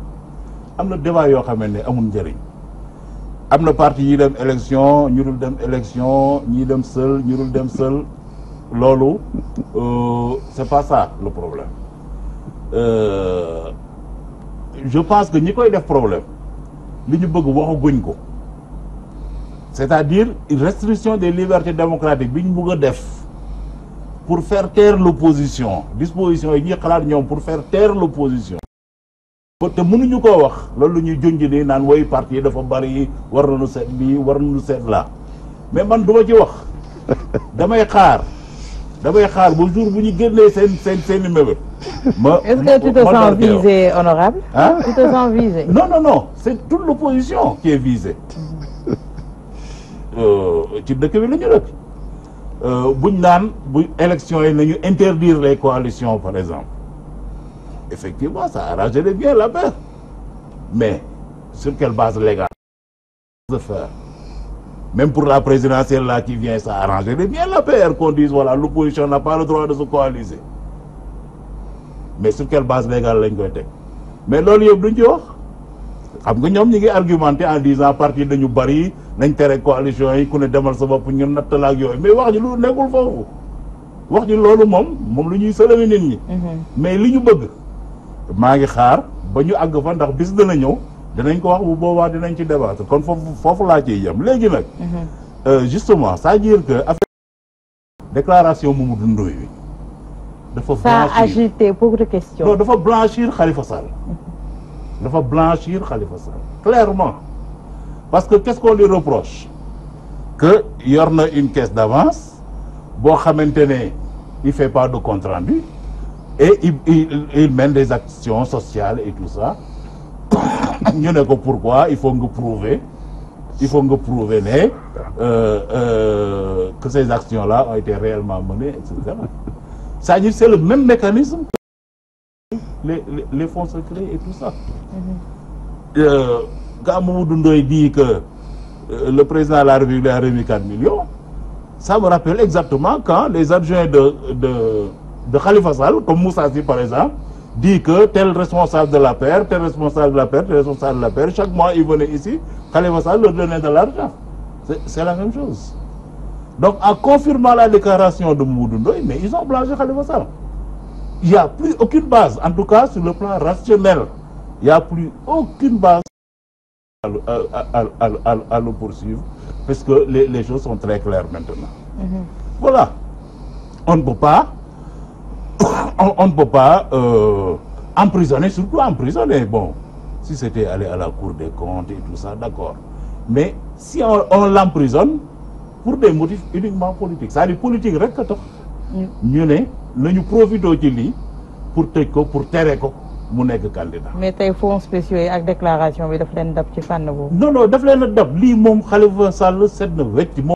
Speaker 2: am na débat yoo xam ne amul njëriñ am na parti yi dem élection ñu dul dem élection ñii dem seul ñu dul dem seul loolu c'est pas ça le problème je pense que ñi koy def problème li ñu bëgg waxaguñ ko c'est-à-dire une restriction des libertés démocratiques bi ñu bëgg a def pour faire taire l'opposition disposition yi ñuy xalaat ñoom pour faire taire l'opposition te mënuñu koo wax loolu ñuy junj ni naan woy parti dafa bari war nañu seet lii war nañu seet laa mais man duma ci wax damay xaar ba jour bu ñu génnee seen mébét
Speaker 1: est-ce que tu te sens visé, honorable? Hein? Tu te sens visé?
Speaker 2: Non, c'est toute l'opposition qui est visée. ci dëkk bi la ñu dëkk buñ naan bu élection yi nañu interdire les coalitions par exemple effectivement ça arrangerait bien la paix mais sur quelle base légale de faire même pour la présidentielle là qui vient ça arrangerait bien la paix qu'on dise voilà l'opposition n'a pas le droit de se coaliser mais sur quelle base légale lañ koy teg mais loolu yëpp duñ ci wax xam nga ñoom ñi ngi argumenter en disant parti dañu bari nañ tere coalition yi ku ne demal sa bopp ñun nattala ak yooyu mais wax ji lu nekkul foofu wax ji loolu moom lu ñuy sëlami nit ñi mais li ñu bëgg maa ngi xaar ba ñu àgg fa ndax bis dana ñëw dinañ ko wax bu boobaa dinañ ci débattre kon foofu laa ciy yem léegi nag justement c'est-à-dire que affaire déclaration Mamadou Ndoye bi dafa
Speaker 1: ça a agité beaucoup de questions.
Speaker 2: Non, dafa blanchir Khalifa Sall. Clairement. Parce que qu'est-ce qu'on lui reproche? Que yor na une caisse d'avance, boo xamante ne il fait pas de compte rendu et il mène des actions sociales et tout ça. ñu ne ko pourquoi il faut nga prouver que ces actions-là ont été réellement menées, etc. C'est-à-dire c'est le même mécanisme les fonds secrets et tout ça. Quand Mamadou Ndoye dit que le président de la République a remis 4 millions, ça me rappelle exactement quand les adjoints de Khalifa Sall, comme Moussa Sy par exemple, dit que tel responsable de la paire, tel responsable de la paire, chaque mois ils venaient ici, Khalifa Sall leur donnait de l'argent. C'est la même chose. Donc en confirmant la déclaration de Mamadou Ndoye, mais ils ont blanchi Khalifa Sall. Il n'y a plus aucune base, en tout cas sur le plan rationnel, il n'y a plus aucune base à le poursuivre, parce que les choses sont très claires maintenant. Voilà. On ne peut pas emprisonner, surtout emprisonner. Bon, si c'était aller à la Cour des comptes et tout ça, d'accord. Mais si on l'emprisonne pour des motifs uniquement politiques, c'est-à-dire politique rek ka tax ñu ne nañu profité ci lii pour tëj ko pour tere ko mu nekk candidat.
Speaker 1: mais tey fonds spéciaux yi ak déclaration bi daf leen dab ci fànn boobu.
Speaker 2: non daf leen a dab lii moom Khalifa Sall seet na wecc moom.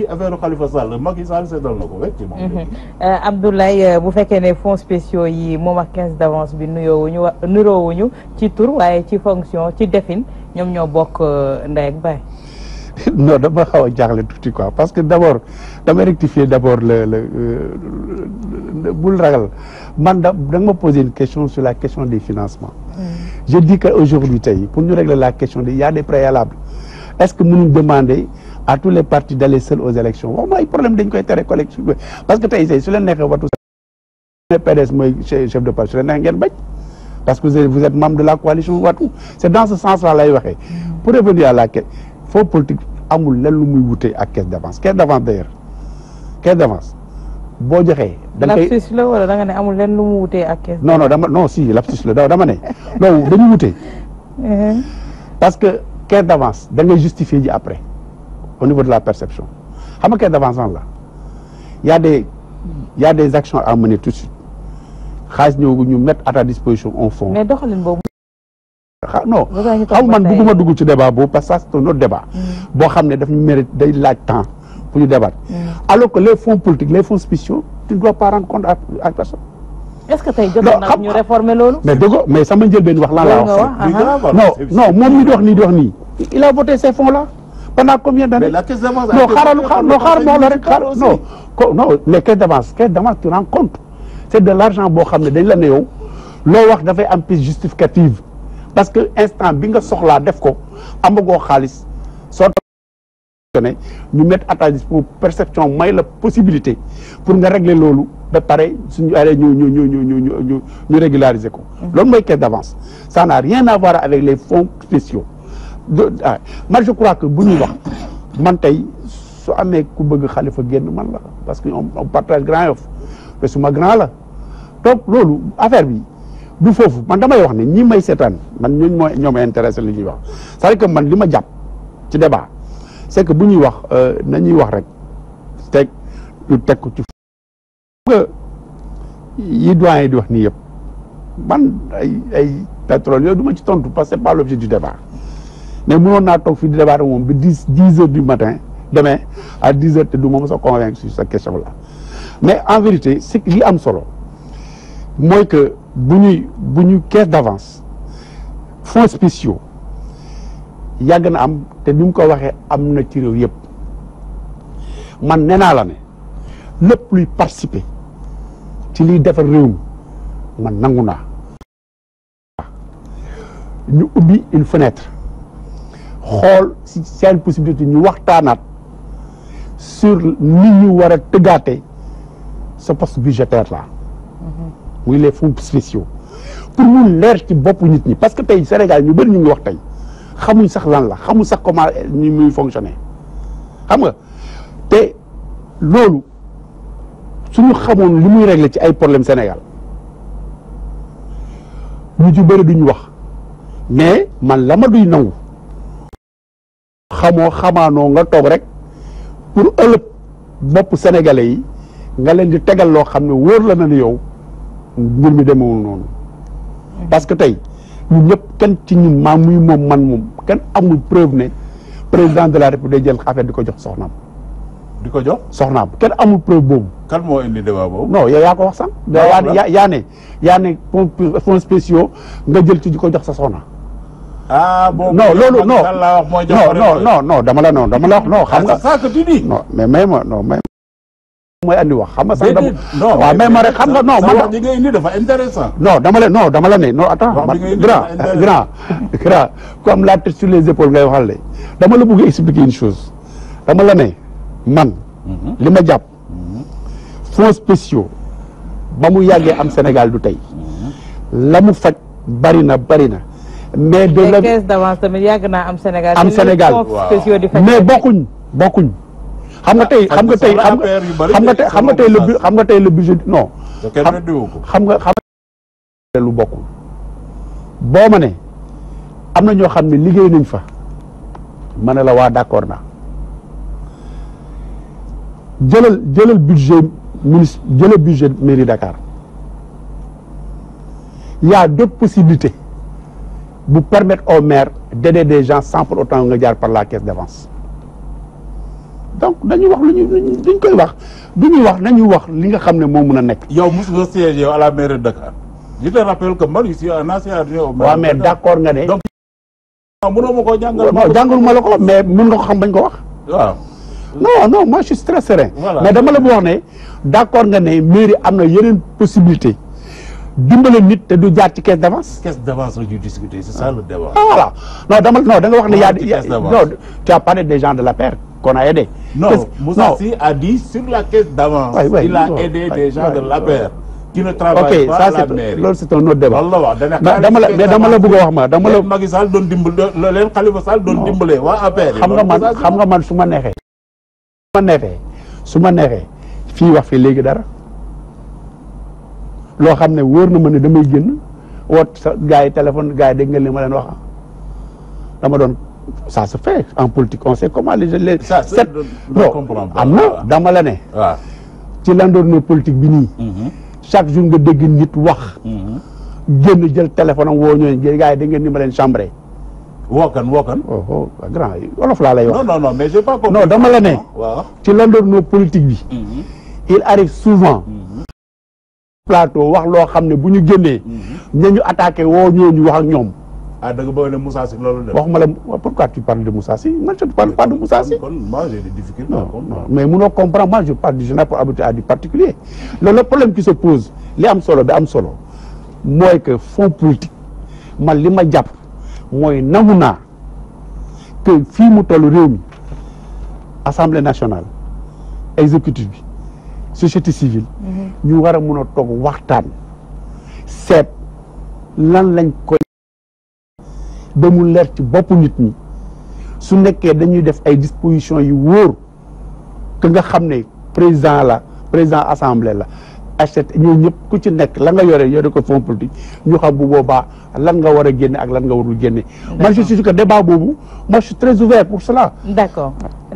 Speaker 2: affaire Khalifa Sall Macky Sall seetal na ko wecc moom.
Speaker 1: Abdoulaye bu fekkee ne fonds spéciaux yi moom ak 15 d'avance bi nuroowuñu ci tur waaye ci fonction ci defin ñoom ñoo bokk ndey ak baay.
Speaker 3: non dama xaw a jaaxle tuuti quoi parce que d'abord dama rectifier d'abord bul ragal man da nga ma poser une question sur la question des financements. Je dis que aujourd'hui tey pour ñu régler la question il y a des préalables est-ce que mënuñ demander à tous les partis d'aller seuls aux élections waxuma ay problème dañ koy tere collection parce que tey su leen neexee watu PDS mooy chef de parti su leen neexee ngeen bañ parce que vous êtes membre de la coalition watu c'est dans ce sens-là lay waxee pour revenir à la question fonds politique amul lenn lu muy wutee ak caisse d'avance d'ailleurs caisse d'avance boo joxee. da nga koy
Speaker 1: lapsus la wala da nga ne amul lenn lu mu wutee ak caisse.
Speaker 3: non si lapsus la dama ne non dañu wutee. parce que caisse d'avance da ngay justifier ji après au niveau de la perception xam nga caisse d'avance la y a des actions à mener tout de suite xaalis ñëw ñu mettre à ta disposition un fonds.
Speaker 1: mais doxalin boobu.
Speaker 3: non xam man bëgguma dugg ci débat boobu parce que c'est un autre débat boo xam ne daf ñu mérite day laaj temps pour ñu débattre. Alors que les fonds politiques les fonds spéciaux tu ne dois pas rendre compte à personne.
Speaker 1: est-ce que tey jotoon na ñu réformer loolu.
Speaker 3: mais sama njëlbeen wax lan laa wax. non moom mi di wax nii il a voté ces fonds là pendant combien d'années.
Speaker 2: mais la caisse d'avance
Speaker 3: non xaaral moo la rek non les caisses d'avance tu rends compte c'est de l'argent boo xam ne dañ la ne yow loo wax dafay am piste justificative parce que instant bi nga soxlaa def ko amagoo xaalis soo ne ñu mettre à ta disposition perception may la possibilité pour nga régler loolu ba pare suñu aree ñu régulariser ko. loolu mooy caisse d'avance ça n'a rien à voir avec les fonds spéciaux man je crois que bu ñuy wax man tey su amee ku bëgg Khalifa génn man la parce que on partage Grand Yoff te suma grand la donc loolu affaire bi du foofu man damay wax ne ñi may seetaan man ñoo ma intéressé li ñuy wax c'est-à-dire que man li ma jàpp ci débat c'est que bu ñuy wax nañuy wax rek teg ko ci yi doyen di wax nii yëpp man ay pétrole yooyu du ma ci tontu parce que c'est pas l'objet du débat mais mënoon naa toog fii di débat moom ba 10 heures du matin demain à 10 heures te du ma mës a convaincre sur cette question là mais en vérité c'est li am solo mooy que bu ñuy caisse d'avance fonds spéciaux yàgg na am te ni mu ko waxee am na ci réew yëpp man nee naa la ne lépp luy participer ci liy defar réew mi man nangu naa ñu ubbi une fenêtre xool si seen possibilité ñu waxtaanaat sur ni ñu war a tëggaate ce poste budgétaire là muy les fonds spéciaux pour mu leer ci bopp nit ñi parce que tey Sénégal ñu bëri ñu ngi wax tey xamuñ sax lan la xamuñ sax comment ni muy fonctionner xam nga te loolu suñu xamoon li muy régler ci ay problème Sénégal ñu ci bëri duñ wax mais man la ma duy nangu xamaanoo nga toog rek pour ëllëg bopp sénégalais yi nga leen di tegal loo xam ne wóor la na ni yow mbir mi demewul noonu parce que tey ñun ñëpp kenn ci ñun maa muy moom kenn amul preuve ne président de la république day jël affaire di ko jox soxnaam.
Speaker 2: di ko jox
Speaker 3: soxnaam kenn amul preuve boobu.
Speaker 2: kan moo indi débat boobu.
Speaker 3: non yow yaa ko wax sax. yaa ne fonds spéciaux nga jël ci di ko jox sa soxna.
Speaker 2: ah bon
Speaker 3: non loolu non
Speaker 2: non
Speaker 3: dama la wax non xam nga.
Speaker 2: c'est ça que tu dis.
Speaker 3: non mais may ma mooy andi wax xam nga sax
Speaker 2: non
Speaker 3: waaw may ma rek xam nga non man
Speaker 2: wax ji nga indi dafa intéressant.
Speaker 3: non dama la ne non attends grand comme la tête sur les épaules ngay waxal de dama la bëgg expliquer une chose dama la ne man li ma jàpp fonds spéciaux ba mu yàggee am Sénégal du tey la mu faj bari na mais de la
Speaker 1: caisse d'avance tamit yàgg naa am Sénégal
Speaker 3: mais bokkuñ xam nga tey le budget non xam nga lu bokkul boo ma ne am na ñoo xam ne liggéey nañ fa ma ne la waa d'accord naa jëlal budget mairie Dakar il y a d'autres possibilités bu permettre aux maires d'aider des gens sans pour autant nga jaar par la caisse d'avance donc dañuy wax duñ koy wax nañuy wax li nga xam ne moo mën a nekk.
Speaker 2: yow mos nga siège yow à la mairie de Dakar je te rappelle que man ici un ancien adjoint au maire.
Speaker 3: waaw mais d'accord nga ne.
Speaker 2: donc mënoo ma koo jàngal.
Speaker 3: non jàngal ma la ko mais mën nga ko xam bañ ko wax.
Speaker 2: waaw.
Speaker 3: non moi je suis très serein.
Speaker 2: Voilà.
Speaker 3: mais dama la bu wax ne d'accord nga ne mairie am na yeneen possibilité dimbale nit te du jaar ci caisse d'avance.
Speaker 2: caisse d'avance la ñuy discuter c'est ça le débat.
Speaker 3: ah voilà non da nga wax ne
Speaker 2: non
Speaker 3: tu as parlé des gens de l'APR qu'on a aidé.
Speaker 2: non Moussa Sy a dit sur la caisse d'avance. il a aidé des gens de l'APR qui ne travaillent pas à la mairie.
Speaker 3: loolu c'est un autre débat.
Speaker 2: loolu la wax
Speaker 3: dama la bëgg a wax ma dama la.
Speaker 2: Macky Sall doon dimbale leen Khalifa Sall doon dimbale waa APR.
Speaker 3: xam nga man su ma neexee. su ma neexee fii wax fii léegi dara loo xam ne wóor na ma ne damay génn woot sa gars yi téléphone gars yi dégg nga li ma leen wax dama doon ça se fait en politique on sait comment les am na dama la ne.
Speaker 2: waaw
Speaker 3: ci landoor politique bi nii. chaque jour nga dégg nit wax. génn jël téléphone am woo ñooñu gars yi dégg ngeen ni ma leen chambré
Speaker 2: wookan
Speaker 3: oh grand wolof laa lay wax.
Speaker 2: non mais j'ai pas compris.
Speaker 3: non dama la ne.
Speaker 2: waaw
Speaker 3: ci landerneau politique bi. il arrive souvent. plateau wax loo xam ne bu ñu génnee. ñu attaqué woo ñooñu wax ak ñoom.
Speaker 2: ah da nga bëgg ne Moussa Sy loolu def.
Speaker 3: waxuma la pourquoi tu parles de Moussa Sy moi je ne parle pas de Moussa Sy.
Speaker 2: kon moi j'ai des difficultés à comprendre.
Speaker 3: mais munoo comprendre moi je parle du général pour habiter à du particulier loolu le problème qui se pose li am solo bi am solo mooy que fonds politique man li ma jàpp mooy nangu naa que fii mu toll réew mi assemblée nationale exécutif bi société civile. ñu war a mun a toog waxtaan seet lan lañ koy ba mu leer ci boppu nit ñi su nekkee dañuy def ay dispositions yu wóor que nga xam ne président assemblée la acheté ñooñu ñëpp ku ci nekk la nga yore ko fonds politique ñu xam bu boobaa lan nga war a génne ak lan nga warul génne. man je suis sûr que débat boobu moi je suis très ouvert pour cela.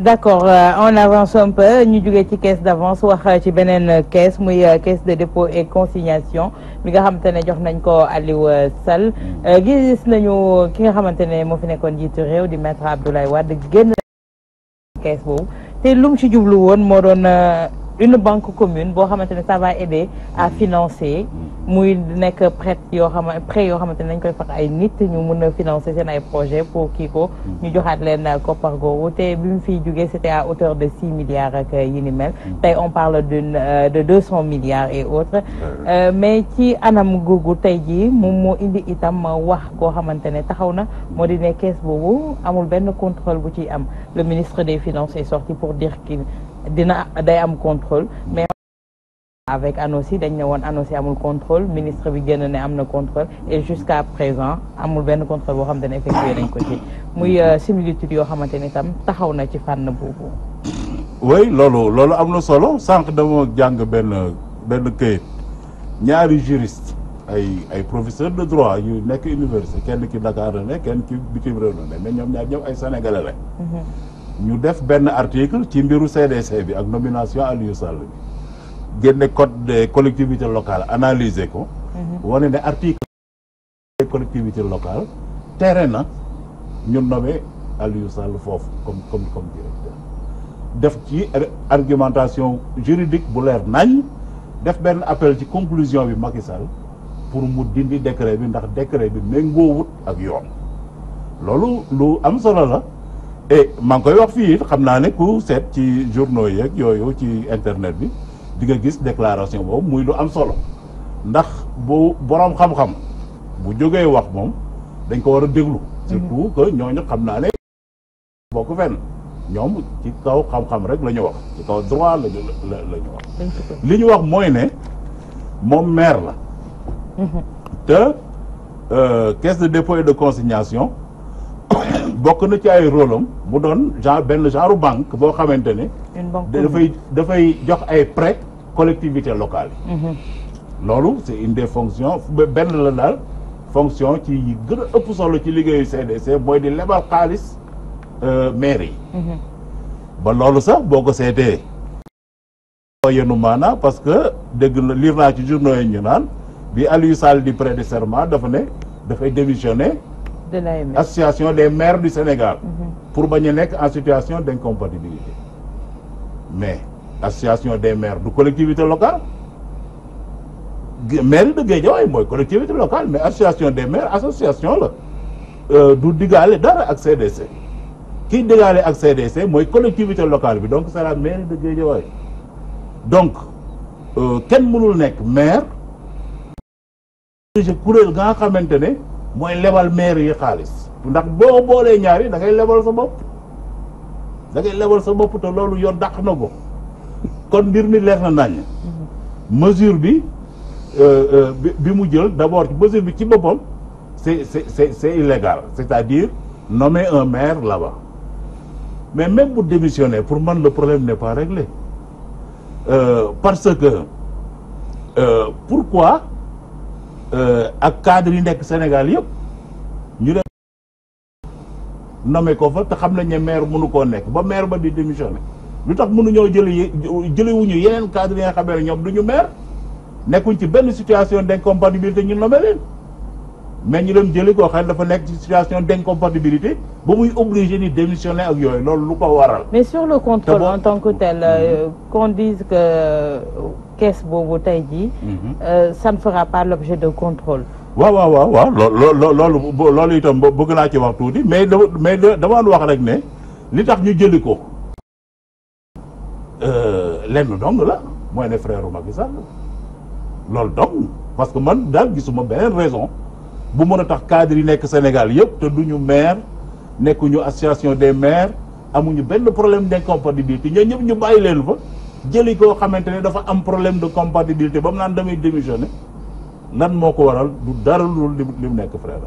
Speaker 1: d'accord on avance un peu ñu jógee ci caisse d'avance wax ci beneen caisse muy caisse de dépôt et consignation bi nga xamante ne jox nañ ko Aliou Sall gis nañu ki nga xamante ne moo fi nekkoon jiitu réew di maître Abdoulaye Wade génn caisse boobu te lu mu ci jublu woon moo doon une banque commune boo xamante ne ça va aider à financer muy nekk prêt yoo xamante ne dañ koy fekk ay nit ñu mun a financer seen ay projet pour kii ko ñu joxaat leen koppar googu te bi mu fiy jógee c'était à hauteur de 6 milliards ak yi ni mel tey on parle de 200 milliards et autres mais ci anam googu tey jii moom moo indi itam wax koo xamante ne taxaw na moo di ne caisse boobu amul benn contrôle bu ciy am le ministre des finances est sorti pour dire qu'il day am contrôle mais avec ANOCI dañ ne woon ANOCI amul contrôle ministre bi génn ne am na contrôle et jusqu'à présent amul benn contrôle boo xamante ne effectué nañ ko ci muy similitude yoo xamante ne itam taxaw na ci fànn boobu.
Speaker 2: oui loolu am na solo sànq dama jàng benn këyit ñaari juriste ay professeur de droit yu nekk université kenn ki Dakar la ne kenn ki bitim réew la ne mais ñoom ñaar ñëpp ay sénégalais la ñu def benn article ci mbiru CDC bi ak nomination Aliou Sall bi génne code des collectivités locales analyser ko wane ne article des collectivités locales tere na ñu nommé Aliou Sall foofu comme directeur def ci argumentation juridique bu leer nañ def benn appel ci conclusion bi Macky Sall pour mu dindi décret bi ndax décret bi méngoowut ak yoon loolu lu am solo la et maa ngi koy wax fii xam naa ne ku seet ci journaux yeeg yooyu ci internet bi di nga gis déclaration boobu muy lu am solo ndax bu boroom xam-xam bu jógee wax moom dañ ko war a déglu surtout que ñooñu xam naa ne bokk fenn ñoom ci kaw xam-xam rek la ñu wax ci kaw droit la ñu wax li ñu wax mooy ne moom maire la te caisse de dépôt et de consignation bokk na ci ay rôle am mu doon benn genre banque boo xamante ne dafay jox ay prêts collectivités locales yi loolu c'est une des fonctions benn la daal fonction ci yi gën a ëpp solo ci liggéeyu CDC mooy di lebal xaalis maire yi ba loolu sax boo ko seetee yenu maana parce que dégg na lire naa ci journaux yi ñu naan bi Aliou Sall di prêter serment dafa ne dafay démissionner
Speaker 1: de l'AMS
Speaker 2: association des maires du Sénégal pour bañ a nekk en situation d'incompatibilité mais association des maires du collectivité locale maire de Guédiawaye mooy collectivité locale mais association des maires association la du diggaale dara ak CDC kiy diggaale ak CDC mooy collectivité locale bi donc c'est la mairie de Guédiawaye donc kenn mënul nekk maire kuréel nga xamante ne mooy lebal maire yi xaalis ndax boo boolee ñaari da ngay lebal sa bopp te loolu yoon dàq na ko kon mbir mi leer na nañ mesure bi mu jël d'abord mesure bi ci boppam c'est illégal c'est-à-dire nommer un maire là-bas mais même bu démissionner pour man le problème n'est pas réglé parce que pourquoi ak cadre yi nekk Sénégal yëpp ñu dem nommé ko fa te xam nañ ne maire mënu koo nekk ba maire ba di démissionné lu tax mënuñoo jëliwuñu yeneen cadre yi nga xamee ne ñoom du ñu maire nekkuñ ci benn situation d'incompatibilité ñu nommé leen mais ñu dem jëli koo xam ne dafa nekk ci situation d'incompatibilité ba muy obligé ni démissionner ak yooyu loolu lu ko waral.
Speaker 1: mais sur le contrôle en tant que tel qu'on dise que caisse boobu tey jii ça ne fera pas l'objet de contrôle.
Speaker 2: waaw loolu itam bëgg naa ci wax tuuti mais dama wax rek ne li tax ñu jëli ko lenn dong la mooy ne frère Macky Sall loolu dong parce que man daal gisuma beneen raison bu mën a tax cadre yi nekk Sénégal yëpp te duñu maire nekkuñu association des maires amuñu benn problème d'incompatibilité ñoo ñëpp ñu bàyyi leen fa jëli koo xamante ne dafa am problème de compatibilité ba mu naan damay démissionner lan moo ko waral du dara lu li mu nekk frère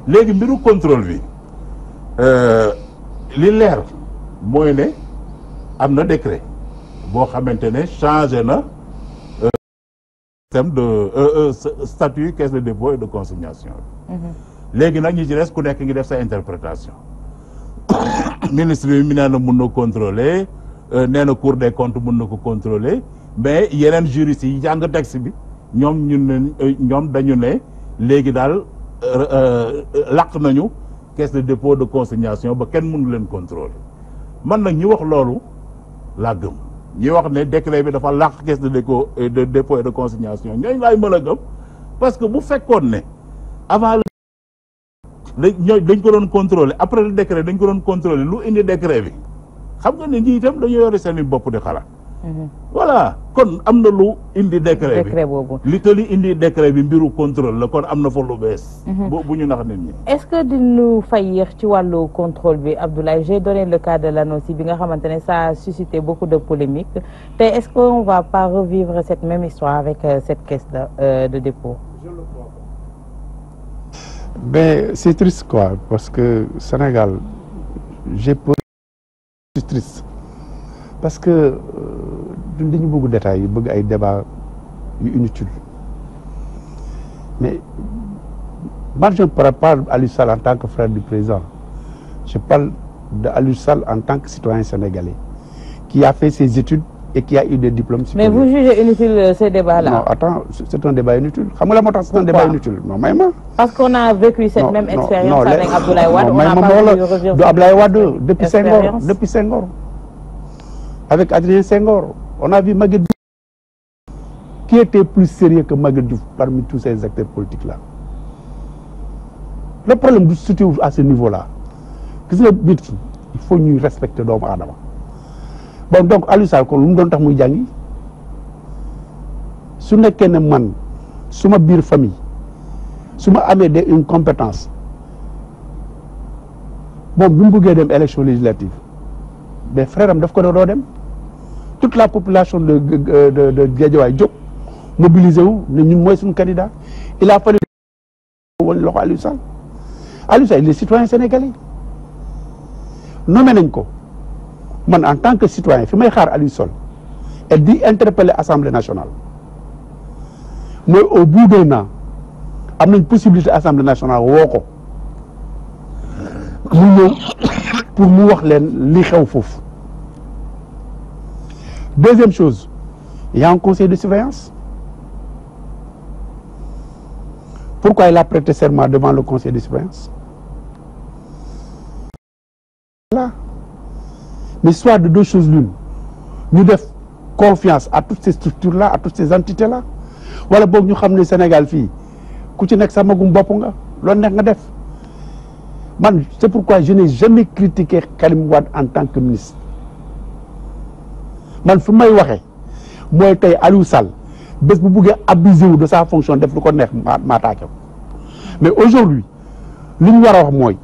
Speaker 2: léegi mbiru contrôle bi li leer mooy ne am na décret boo xamante ne changé na système de statut caisse de dépôt et de consignation léegi nag ñi ci des ku nekk ngi def sa interprétation ministre bi mi nee na mun na contrôler nee na cour des comptes mun na ko contrôler mais yeneen juristes yi jàng texte bi ñoom dañu ne léegi daal laq nañu caisse de dépôt de consignation ba kenn mënu leen contrôler man nag ñi wax loolu laa gëm ñi wax ne décret bi dafa laq caisse de dépôt et de consignation ñooñu laay mën a gëm parce que bu fekkoon ne avant dañ ko doon contrôler après le décret dañ ko doon contrôler lu indi décret bi xam nga ne ñi itam dañoo yore seen i bopp di xalaat voilà kon am na lu indi décret bi li te li indi décret bi mbiru contrôle la kon am na fa lu bees bu ñu nax nit ñi
Speaker 1: est-ce que diñu faillir ci wàllu contrôle bi Abdoulaye j'ai donné le cas de l'ANOCI bi nga xamante ne ça a suscité beaucoup de polémiques te est-ce qu'on va pas revivre cette même histoire avec cette caisse de dépôt?
Speaker 3: Je le crois pas. Mais c'est triste quoi parce que Sénégal j'ai peur c'est triste parce que duñ dañu bëgg détails yi bëgg ay débat yu inutile mais man je ne parle pas d'Aliou Sall en tant que frère du président je parle d'Aliou Sall en tant que citoyen sénégalais qui a fait ses études et qui a eu des diplômes supérieurs.
Speaker 1: Mais vous jugez inutile ces débats-là?
Speaker 3: Non, attends, c'est un débat inutile. Xam nga la moo tax c'est un débat inutile. Non, may ma.
Speaker 1: Parce qu'on a vécu cette même expérience avec Abdoulaye Wade.
Speaker 3: On n'a pas pu revivre Abdoulaye Wade depuis Senghor. Avec Adrien Senghor, on a vu Maguette Diouf qui était plus sérieux que Maguette Diouf parmi tous ces acteurs politiques-là. Le problème du se situe à ce niveau-là. Gis nga nit ki il faut ñuy respecter doomu aadama. Bon donc Aliou Sall kon lu mu doon tax muy jàngi su nekkee ne man suma biir famille su ma amee une compétence bon bi mu bëggee dem élection législative mais frère am daf ko doo dem toute la population de Guédiawaye jóg mobilisé wu ne ñun mooy suñu candidat il a fallu woon loxo Aliou Sall il est citoyen sénégalais nommé nañ ko man en tant que citoyen fi may xaar Aliou Sall et di interpeller Assemblée nationale mooy au bout d'un an am nañ possibilité Assemblée nationale woo ko mu ñëw pour mu wax leen li xew foofu. Deuxième chose, il y a un conseil de surveillance. Pourquoi il a prêté serment devant le conseil de surveillance? Là. Mais soit de deux choses l'une. Nous devons confiance à toutes ces structures-là, à toutes ces entités-là. Voilà boog ñu xam ne Sénégal fii ku ci nekk sa magum bopp nga loolu nekk nga def man c'est pourquoi je n'ai jamais critiqué Karim Wade en tant que ministre man fu may waxee mooy tey Aliou Sall bés bu buggee abuser wu de sa fonction def lu ko neex ma attaqué ko mais aujourd'hui li ñu war a wax mooy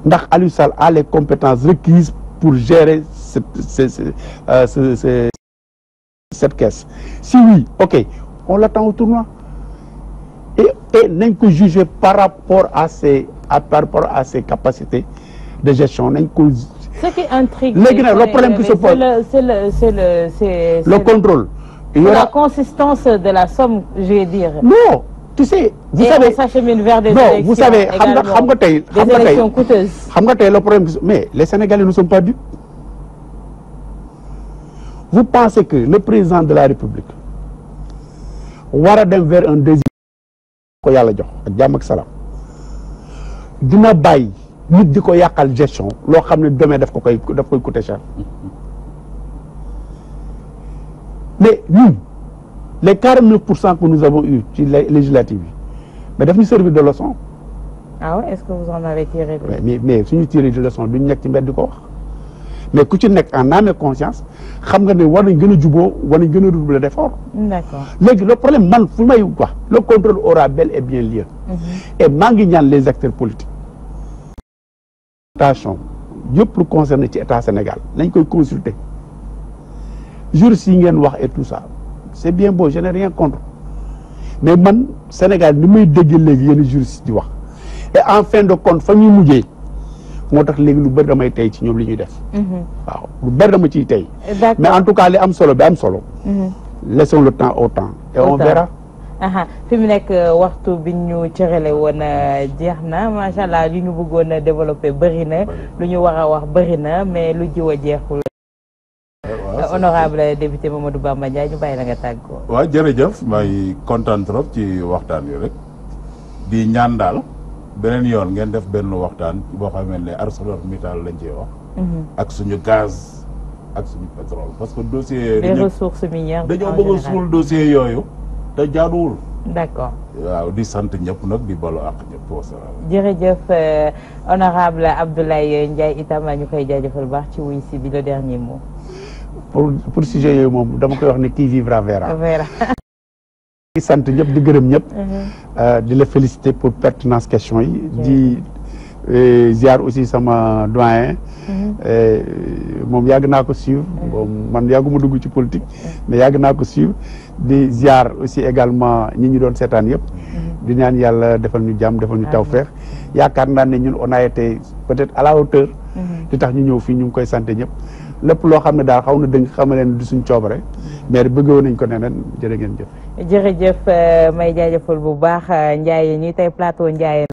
Speaker 3: ndax Aliou Sall a les compétences requises pour gérer cette caisse. Si oui, ok, on l'attend au tournoi. Et nañ ko juger par rapport à ses capacités de gestion.
Speaker 1: Ce qui intrigue,
Speaker 3: le problème qui se pose, c'est le contrôle.
Speaker 1: La consistance de la somme, je vais dire.
Speaker 3: Non, tu sais, vous savez,
Speaker 1: on s'achemine vers des
Speaker 3: non,
Speaker 1: élections
Speaker 3: vous savez,
Speaker 1: également, des élections coûteuses.
Speaker 3: Le problème, mais les Sénégalais ne sont pas dupes. Vous pensez que le président de la République war a dem vers un deuxième ko yàlla jox ak jàmm ak salaam dina bàyyi nit di ko yàqal gestion loo xam ne demain daf koy coûter cher mais ñun les 49% que nous avons eu ci législative yi mais daf ñu servir de leçon.
Speaker 1: ah ouais, est-ce que vous en avez tiré de...
Speaker 3: mais suñu tiré de leçon duñ nekk ci mbedd di ko wax mais ku ci nekk en âme et conscience xam nga ne war nañ gën a juboo war nañ gën a redoubler d'effort.
Speaker 1: D'accord.
Speaker 3: léegi le problème man fu may wax le contrôle aura bel et bien lieu. Et maa ngi ñaan les acteurs politiques. attention yëpp lu concerné ci état Sénégal nañ koy consulter juristes yi ngeen wax et tout ça c'est bien beau je n'ai rien contre mais man Sénégal ni may dégg léegi yenn juristes di wax et en fin de compte fa ñuy mujjee moo tax léegi lu bëri damay tey ci ñoom li ñuy def. waaw lu bëri dama ciy tey. mais en tout cas li am solo bi am solo. laissons le temps au temps. et on verra.
Speaker 1: fi mu nekk waxtu bi ñu cërale woon jeex na macha allah li ñu bëggoon a développer bëri na lu ñu war a wax bëri na mais lu jiw a jeexul. honorable député Mamadou Bamba Ndiaye ñu bàyyi la nga tàggoo.
Speaker 2: waaw jërëjëf may kontaan trop ci waxtaan wi rek di ñaan daal beneen yoon ngeen def benn waxtaan boo xamee ne ArcelorMittal lañ ciy wax. ak suñu gaz ak suñu pétrole parce que dossier.
Speaker 1: les ressources minières
Speaker 2: dañoo bëgg a suul dossier yooyu. te jaaduwul.
Speaker 1: d'accord.
Speaker 2: waaw di sant ñëpp nag di balu ak ñëpp wasalaam.
Speaker 1: jërëjëf honorable Abdoulaye Ndiaye itam ñu koy jaajëfal baax ci wuy si bi le dernier mot.
Speaker 3: pour sujet yooyu moom dama koy wax ne qui vivra verra.
Speaker 1: verra.
Speaker 3: di sant ñëpp di gërëm ñëpp. di la féliciter pour pertinence question yi. di ziar aussi sama doyen. moom yàgg naa ko suivre. man yàgguma dugg ci politique. mais yàgg naa ko suivre. di ziar aussi également ñi ñu doon seetaan yëpp. di ñaan yàlla defal ñu jàmm defal ñu tawfeex. yaakaar naa ne ñun on a été peut-être à la hauteur. di tax ñu ñëw fii ñu ngi koy sant ñëpp. lépp loo xam ne daal xaw na dëng xam leen du suñ coobare. mais bëggoon nañ ko neneen jërë ngeen jëf.
Speaker 1: jërëjëf may jaajëfal bu baax Ndiaye ñi tey plateau Ndiaye.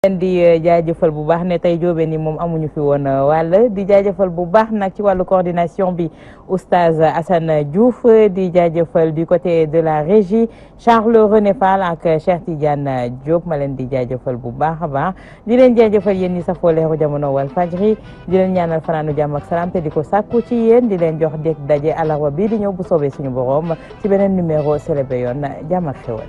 Speaker 1: leen di jaajëfal bu baax ne tey jóobee ni moom amuñu fi woon wàll di jaajëfal bu baax nag ci wàllu coordination bi oustaz Assane Diouf di jaajëfal du côté de la régie Charles René Fall ak Cheikh Tidiane Diop ma leen di jaajëfal bu baax a baax di leen jaajëfal yéen ñi safoo leeru jamono wal fajri di leen ñaanal fanaanu jàmm ak salaam te di ko sàkku ci yéen di leen jox dégg daje àllarba bi di ñëw bu soobee suñu borom ci beneen numéro célébé yoon jàmm ak xewal